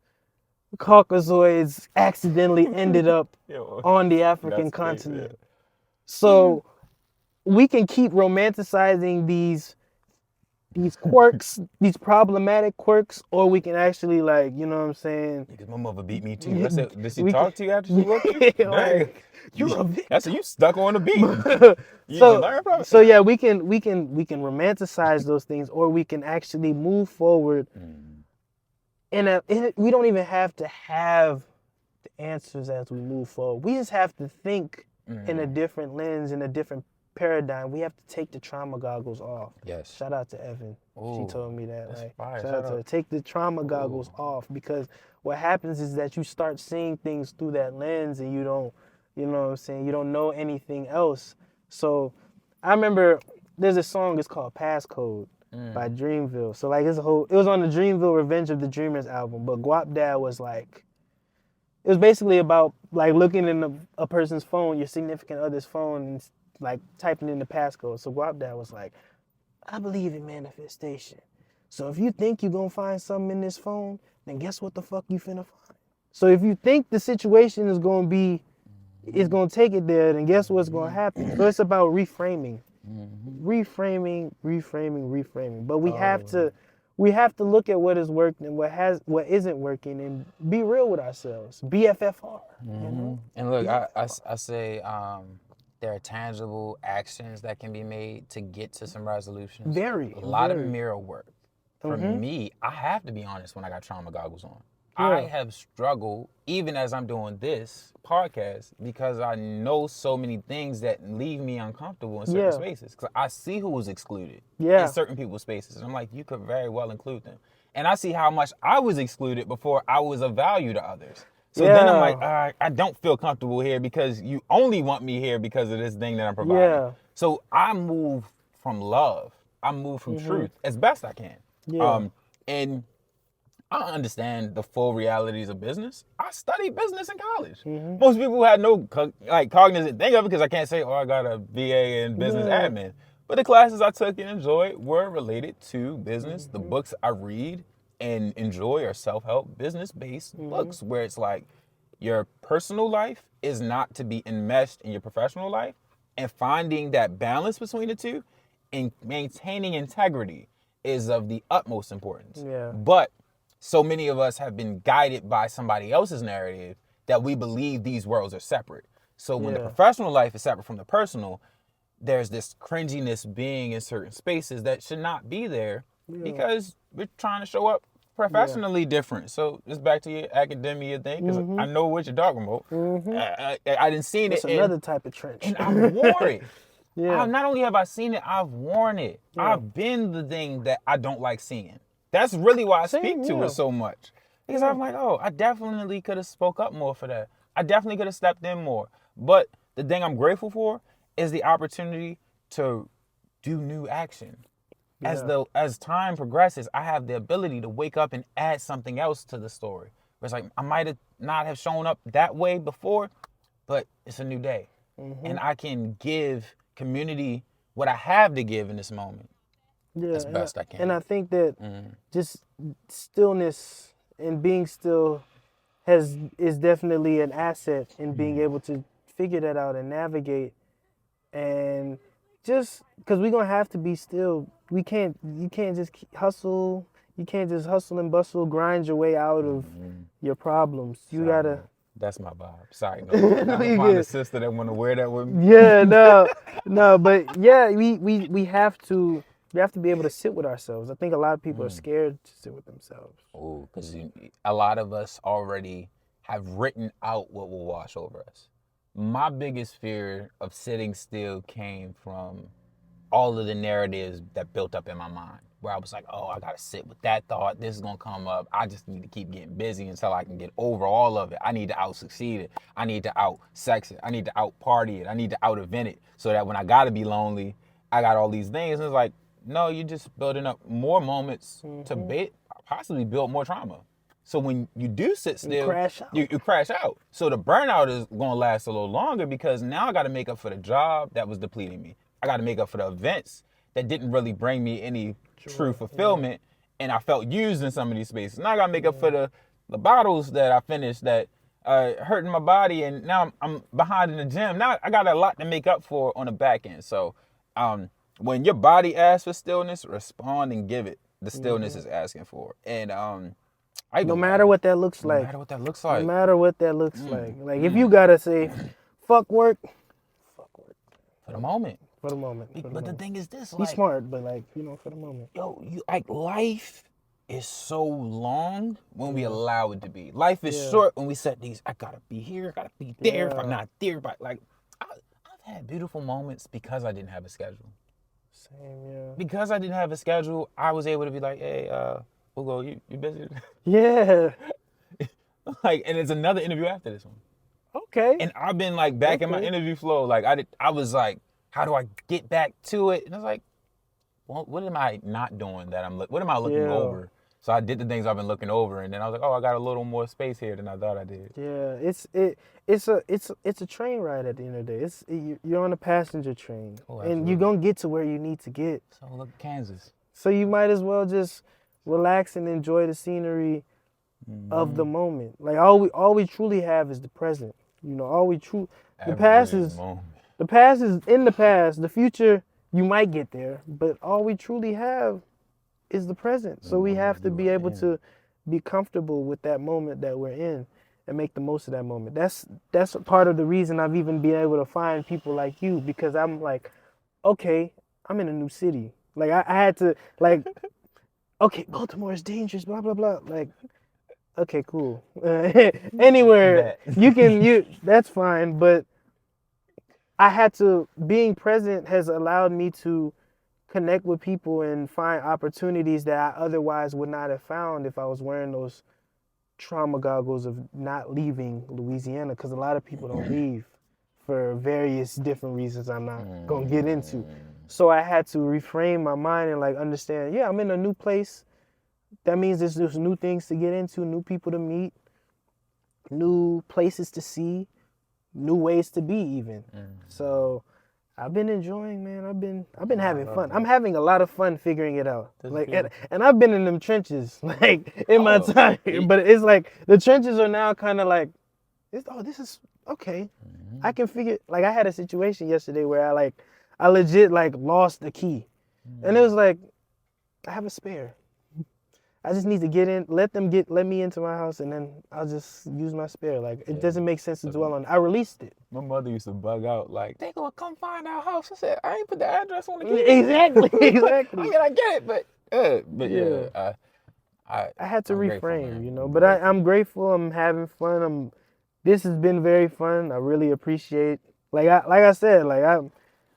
Caucasoids accidentally ended up Yo, on the African that's crazy. continent. So we can keep romanticizing these quirks, these problematic quirks, or we can actually, like, you know what I'm saying? Because my mother beat me too. I said, did she We talk can, to you after she whooped you? Dang. like, you're a victim. That's you stuck on the beat. You so learn from it. so yeah, we can romanticize those things, or we can actually move forward. We don't even have to have the answers as we move forward. We just have to think in a different lens, in a different paradigm. We have to take the trauma goggles off. Yes. Shout out to Evan. Ooh, she told me that. Like, fire. shout out to her. Take the trauma goggles off, because what happens is that you start seeing things through that lens, and you don't, you know what I'm saying? You don't know anything else. So I remember there's a song, it's called Passcode by Dreamville. So like it was on the Dreamville Revenge of the Dreamers album, but Guap Dad was like, it was basically about like looking in a person's phone, your significant other's phone, and like typing in the passcode. So Guap Dad was like, I believe in manifestation. So if you think you're gonna find something in this phone, then guess what the fuck you finna find? So if you think the situation is gonna take it there, then guess what's gonna happen? So it's about reframing. Reframing. But we have to look at what is working and what isn't working, and be real with ourselves. BFFR. You know? And look, I say there are tangible actions that can be made to get to some resolutions. A lot of mirror work. For me, I have to be honest when I got trauma goggles on. I have struggled, even as I'm doing this podcast, because I know so many things that leave me uncomfortable in certain spaces. Because I see who was excluded in certain people's spaces. And I'm like, you could very well include them. And I see how much I was excluded before I was of value to others. So then I'm like, I don't feel comfortable here because you only want me here because of this thing that I'm providing. Yeah. So I move from love. I move from truth as best I can. Yeah. And I understand the full realities of business. I studied business in college. Most people had no cognizant thing of it because I can't say, oh, I got a BA in business admin. But the classes I took and enjoyed were related to business. The books I read and enjoy are self-help, business-based books where it's like your personal life is not to be enmeshed in your professional life, and finding that balance between the two and maintaining integrity is of the utmost importance. Yeah. But so many of us have been guided by somebody else's narrative that we believe these worlds are separate. So when the professional life is separate from the personal, there's this cringiness being in certain spaces that should not be there because we're trying to show up professionally different. So just back to your academia thing, because I know what you're talking about. I didn't see it. It's another type of trench. And I've worn it. Not only have I seen it, I've worn it. I've been the thing that I don't like seeing. That's really why I speak to it so much. Because I'm like, oh, I definitely could have spoke up more for that. I definitely could have stepped in more. But the thing I'm grateful for is the opportunity to do new action. As time progresses, I have the ability to wake up and add something else to the story. It's like I might have not have shown up that way before, but it's a new day. And I can give community what I have to give in this moment. As best I can. And I think that just stillness and being still is definitely an asset in being able to figure that out and navigate. And just because we're gonna have to be still, you can't just hustle. You can't just hustle and bustle, grind your way out of your problems. You gotta. That's my vibe. Sorry, no. I'm find a sister that want to wear that with me. No, but yeah, we have to. We have to be able to sit with ourselves. I think a lot of people are scared to sit with themselves. Oh, because a lot of us already have written out what will wash over us. My biggest fear of sitting still came from all of the narratives that built up in my mind, where I was like, oh, I got to sit with that thought. This is going to come up. I just need to keep getting busy until I can get over all of it. I need to out-succeed it. I need to out-sex it. I need to out-party it. I need to out-event it so that when I got to be lonely, I got all these things. And it's like, no, you're just building up more moments to possibly build more trauma. So when you do sit still, you crash out. So the burnout is going to last a little longer because now I got to make up for the job that was depleting me. I got to make up for the events that didn't really bring me any true fulfillment, and I felt used in some of these spaces. Now I got to make up for the the bottles that I finished that hurting my body, and now I'm behind in the gym. Now I got a lot to make up for on the back end. So when your body asks for stillness, respond and give it. The stillness is asking for. And no matter what that looks like. No matter what that looks No like. matter what that looks like. Like if you gotta say, fuck work. For the moment. For the moment. But the thing is this, be like, smart, but like, for the moment. Yo, like life is so long when we allow it to be. Life is short when we set these, I gotta be here, I gotta be there. If I'm not there, but like I've had beautiful moments because I didn't have a schedule. Same, yeah. Because I didn't have a schedule, I was able to be like, hey, we'll go, you busy? Yeah. Like, and it's another interview after this one. Okay. And I've been like back in my interview flow. Like I was like, how do I get back to it? And I was like, well, what am I not doing that what am I looking over? So I did the things I've been looking over, and then I was like, oh, I got a little more space here than I thought I did. Yeah, it's a train ride at the end of the day. You're on a passenger train, and you're gonna get to where you need to get. So look at Kansas. So you might as well just relax and enjoy the scenery of the moment. Like all we truly have is the present. The past is in the past. The future, you might get there, but all we truly have is the present. So we have to be able to be comfortable with that moment that we're in and make the most of that moment. That's a part of the reason I've even been able to find people like you, because I'm like, okay, I'm in a new city. Like I had to like, okay, Baltimore is dangerous, blah blah blah. Like, okay, cool. Anywhere that's fine, but I had to, being present has allowed me to connect with people and find opportunities that I otherwise would not have found if I was wearing those trauma goggles of not leaving Louisiana, because a lot of people don't leave for various different reasons I'm not going to get into. So I had to reframe my mind and like understand, yeah, I'm in a new place. That means there's new things to get into, new people to meet, new places to see, new ways to be even. So I've been enjoying, man. I've been having fun. I'm having a lot of fun figuring it out. Like, and I've been in them trenches, like in my time. But it's like the trenches are now kind of like, this is okay. I can figure. Like I had a situation yesterday where I legit like lost the key, and it was like, I have a spare. I just need to get in, let me into my house, and then I'll just use my spare. Like, it doesn't make sense to dwell on. I released it. My mother used to bug out, like, they gonna come find our house. I said, I ain't put the address on the key. Exactly. I mean, I get it, but yeah. I had to reframe, but I'm grateful. I'm having fun. This has been very fun. I really appreciate, like I said, like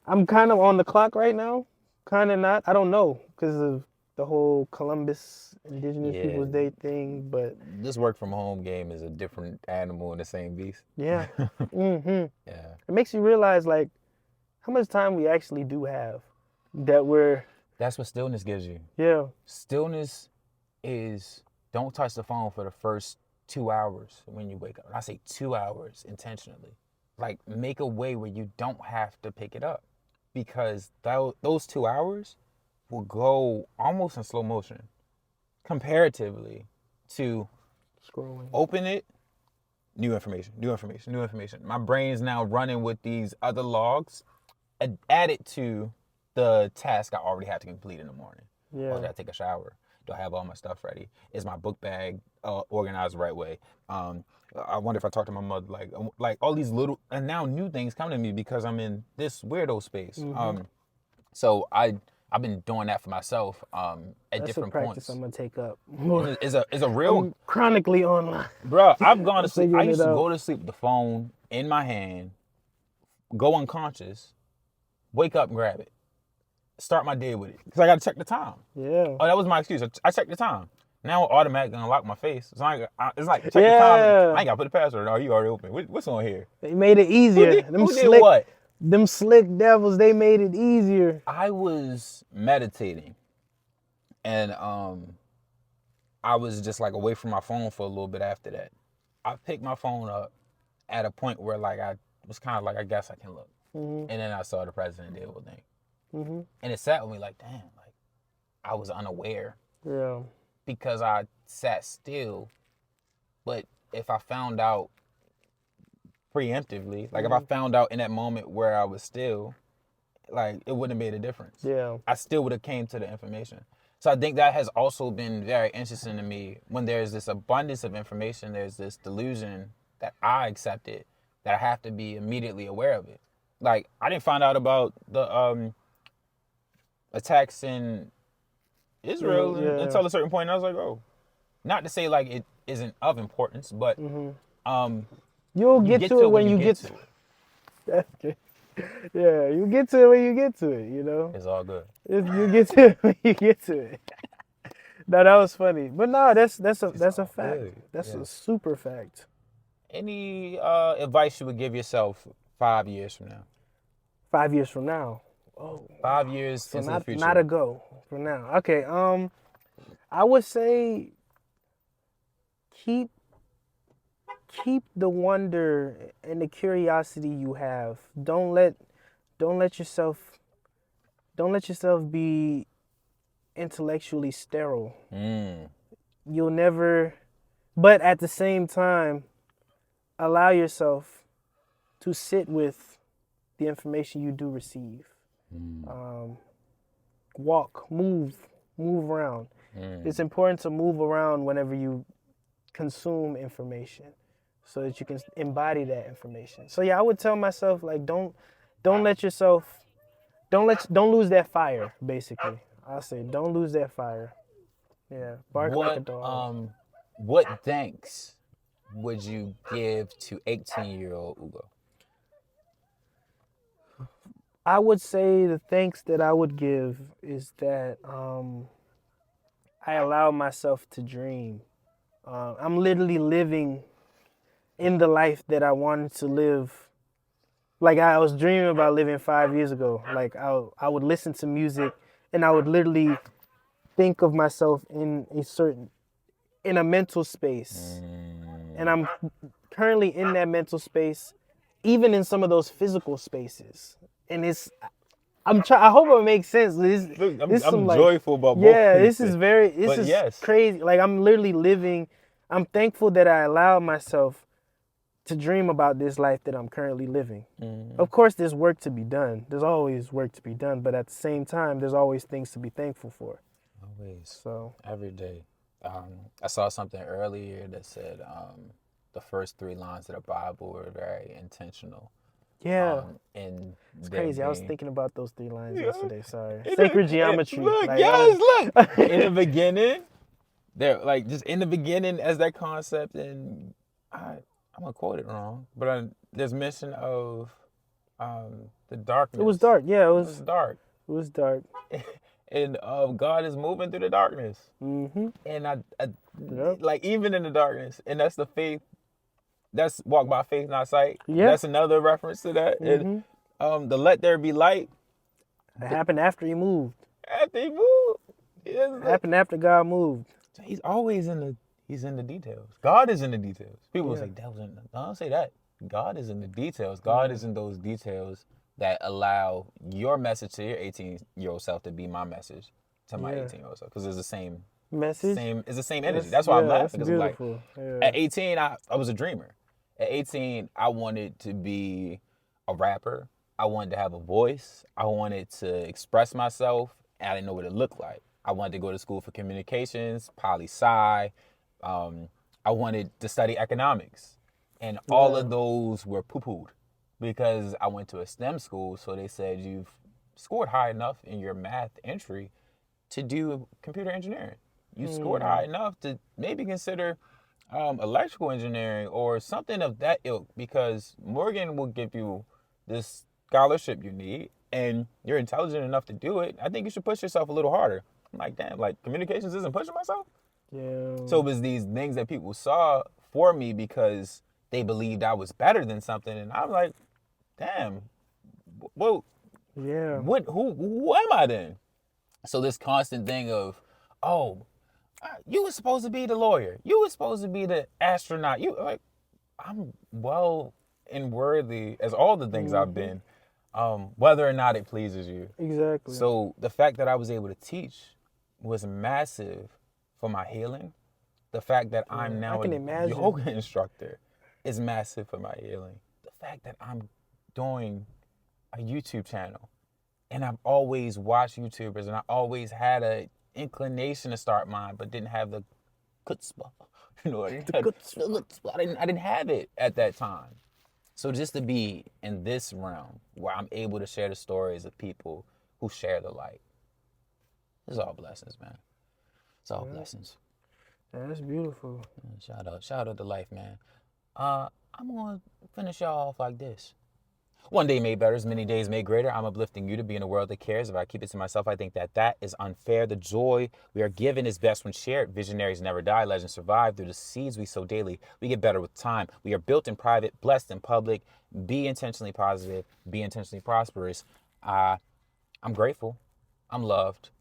I'm kind of on the clock right now, kind of not. I don't know, because of the whole Columbus Indigenous Peoples Day thing, but this work from home game is a different animal in the same beast. Yeah. Yeah. It makes you realize like how much time we actually do have. That's what stillness gives you. Yeah. Stillness is, don't touch the phone for the first 2 hours when you wake up. I say 2 hours intentionally. Like, make a way where you don't have to pick it up, because those 2 hours will go almost in slow motion comparatively to scrolling. Open it, new information. My brain's now running with these other logs added to the task I already had to complete in the morning. Yeah. Oh, I gotta take a shower. Do I have all my stuff ready? Is my book bag organized the right way? I wonder if I talk to my mother, like all these little, and now new things come to me because I'm in this weirdo space. So I've been doing that for myself at different points. That's a practice I'm gonna take up. It's a real, I'm chronically online. Bro, I've gone to sleep. I used to go to sleep with the phone in my hand, go unconscious, wake up and grab it, start my day with it, because I got to check the time. Yeah. Oh, that was my excuse. I checked the time. Now it automatically unlock my face. It's like check the time. I ain't got to put the password. Oh, you already open. What's on here? They made it easier. Who did what? Them slick devils, they made it easier. I was meditating, and I was just like away from my phone for a little bit after that. I picked my phone up at a point where like I was kind of like, I guess I can look. And then I saw the president did what thing. And it sat with me like, damn, like I was unaware. Yeah. Because I sat still But if I found out preemptively, like if I found out in that moment where I was still, like it wouldn't have made a difference. Yeah. I still would have came to the information. So I think that has also been very interesting to me. When there's this abundance of information, there's this delusion that I accepted that I have to be immediately aware of it. Like I didn't find out about the attacks in Israel until a certain point. And I was like, oh, not to say like it isn't of importance, but you'll get to it when you get to it. Yeah, you get to it when you get to it, you know? It's all good. You get to it when you get to it. No, that was funny. But no, that's a fact. Good. That's a super fact. Any advice you would give yourself 5 years from now? 5 years from now. Oh. 5 years So into the future. not a go for now. Okay, I would say keep the wonder and the curiosity you have. Don't let yourself be intellectually sterile. You'll never, but at the same time, allow yourself to sit with the information you do receive. Walk, move around. It's important to move around whenever you consume information, so that you can embody that information. So yeah, I would tell myself like don't lose that fire. Basically, I'll say don't lose that fire. Yeah, bark like a dog. What thanks would you give to 18-year-old Ugo? I would say the thanks that I would give is that I allow myself to dream. I'm literally living in the life that I wanted to live. Like I was dreaming about living 5 years ago. Like I would listen to music and I would literally think of myself in a mental space. And I'm currently in that mental space, even in some of those physical spaces. And I hope it makes sense. I'm joyful about both. Yeah, this is crazy. Like I'm literally living. I'm thankful that I allowed myself to dream about this life that I'm currently living. Of course, there's work to be done. There's always work to be done, but at the same time, there's always things to be thankful for. Always. So every day. I saw something earlier that said the first 3 lines of the Bible were very intentional. Yeah. And it's crazy. I was thinking about those 3 lines yesterday. Sorry. In Sacred geometry. Look, like, look. In the beginning, they're like just in the beginning as that concept, and I'm gonna quote it wrong, but there's mention of the darkness. It was dark. Yeah, it was dark. It was dark. And God is moving through the darkness. And I like even in the darkness, and that's the faith. That's walk by faith, not sight. Yeah. That's another reference to that. And the let there be light. It happened after he moved. After he moved. It happened after God moved. He's always in the details. God is in the details. People will say, don't say that. God is in the details. God is in those details that allow your message to your 18-year-old self to be my message to my 18-year-old self. Because it's the same message. It's the same energy. That's why I'm laughing. Because I'm like, at 18, I was a dreamer. At 18, I wanted to be a rapper. I wanted to have a voice. I wanted to express myself. And I didn't know what it looked like. I wanted to go to school for communications, poli-sci. I wanted to study economics. And all of those were poo-pooed because I went to a STEM school. So they said, you've scored high enough in your math entry to do computer engineering. You scored high enough to maybe consider electrical engineering or something of that ilk, because Morgan will give you this scholarship you need and you're intelligent enough to do it. I think you should push yourself a little harder. I'm like, damn, like communications isn't pushing myself? Yeah. So it was these things that people saw for me because they believed I was better than something. And I'm like, damn, well, yeah. Who am I then? So this constant thing of, you were supposed to be the lawyer. You were supposed to be the astronaut. I'm well and worthy as all the things I've been, whether or not it pleases you. Exactly. So the fact that I was able to teach was massive for my healing, The fact that I'm now I can a imagine. yoga instructor is massive for my healing. The fact that I'm doing a YouTube channel and I've always watched YouTubers and I always had an inclination to start mine, but didn't have the chutzpah. You know, I didn't have it at that time. So just to be in this realm where I'm able to share the stories of people who share the light, it's all blessings, man. It's all blessings. Yeah, that's beautiful. Shout out to life, man. I'm gonna finish y'all off like this. One day made better, many days made greater. I'm uplifting you to be in a world that cares. If I keep it to myself, I think that is unfair. The joy we are given is best when shared. Visionaries never die, legends survive. Through the seeds we sow daily, we get better with time. We are built in private, blessed in public. Be intentionally positive, be intentionally prosperous. I'm grateful, I'm loved,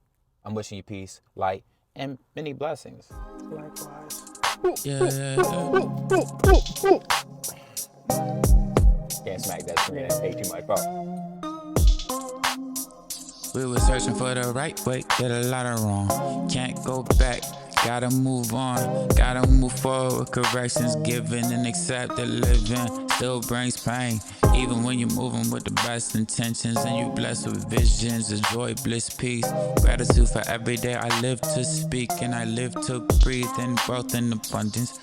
I'm wishing you peace, light, and many blessings. Likewise. Yeah. Can't smack that screen, that's way too much fault. We were searching for the right way, did a lot of wrong. Can't go back, gotta move on. Gotta move forward, corrections given and accepted. Living still brings pain, even when you're moving with the best intentions. And you're blessed with visions of joy, bliss, peace. Gratitude for every day I live to speak and I live to breathe in wealth and abundance.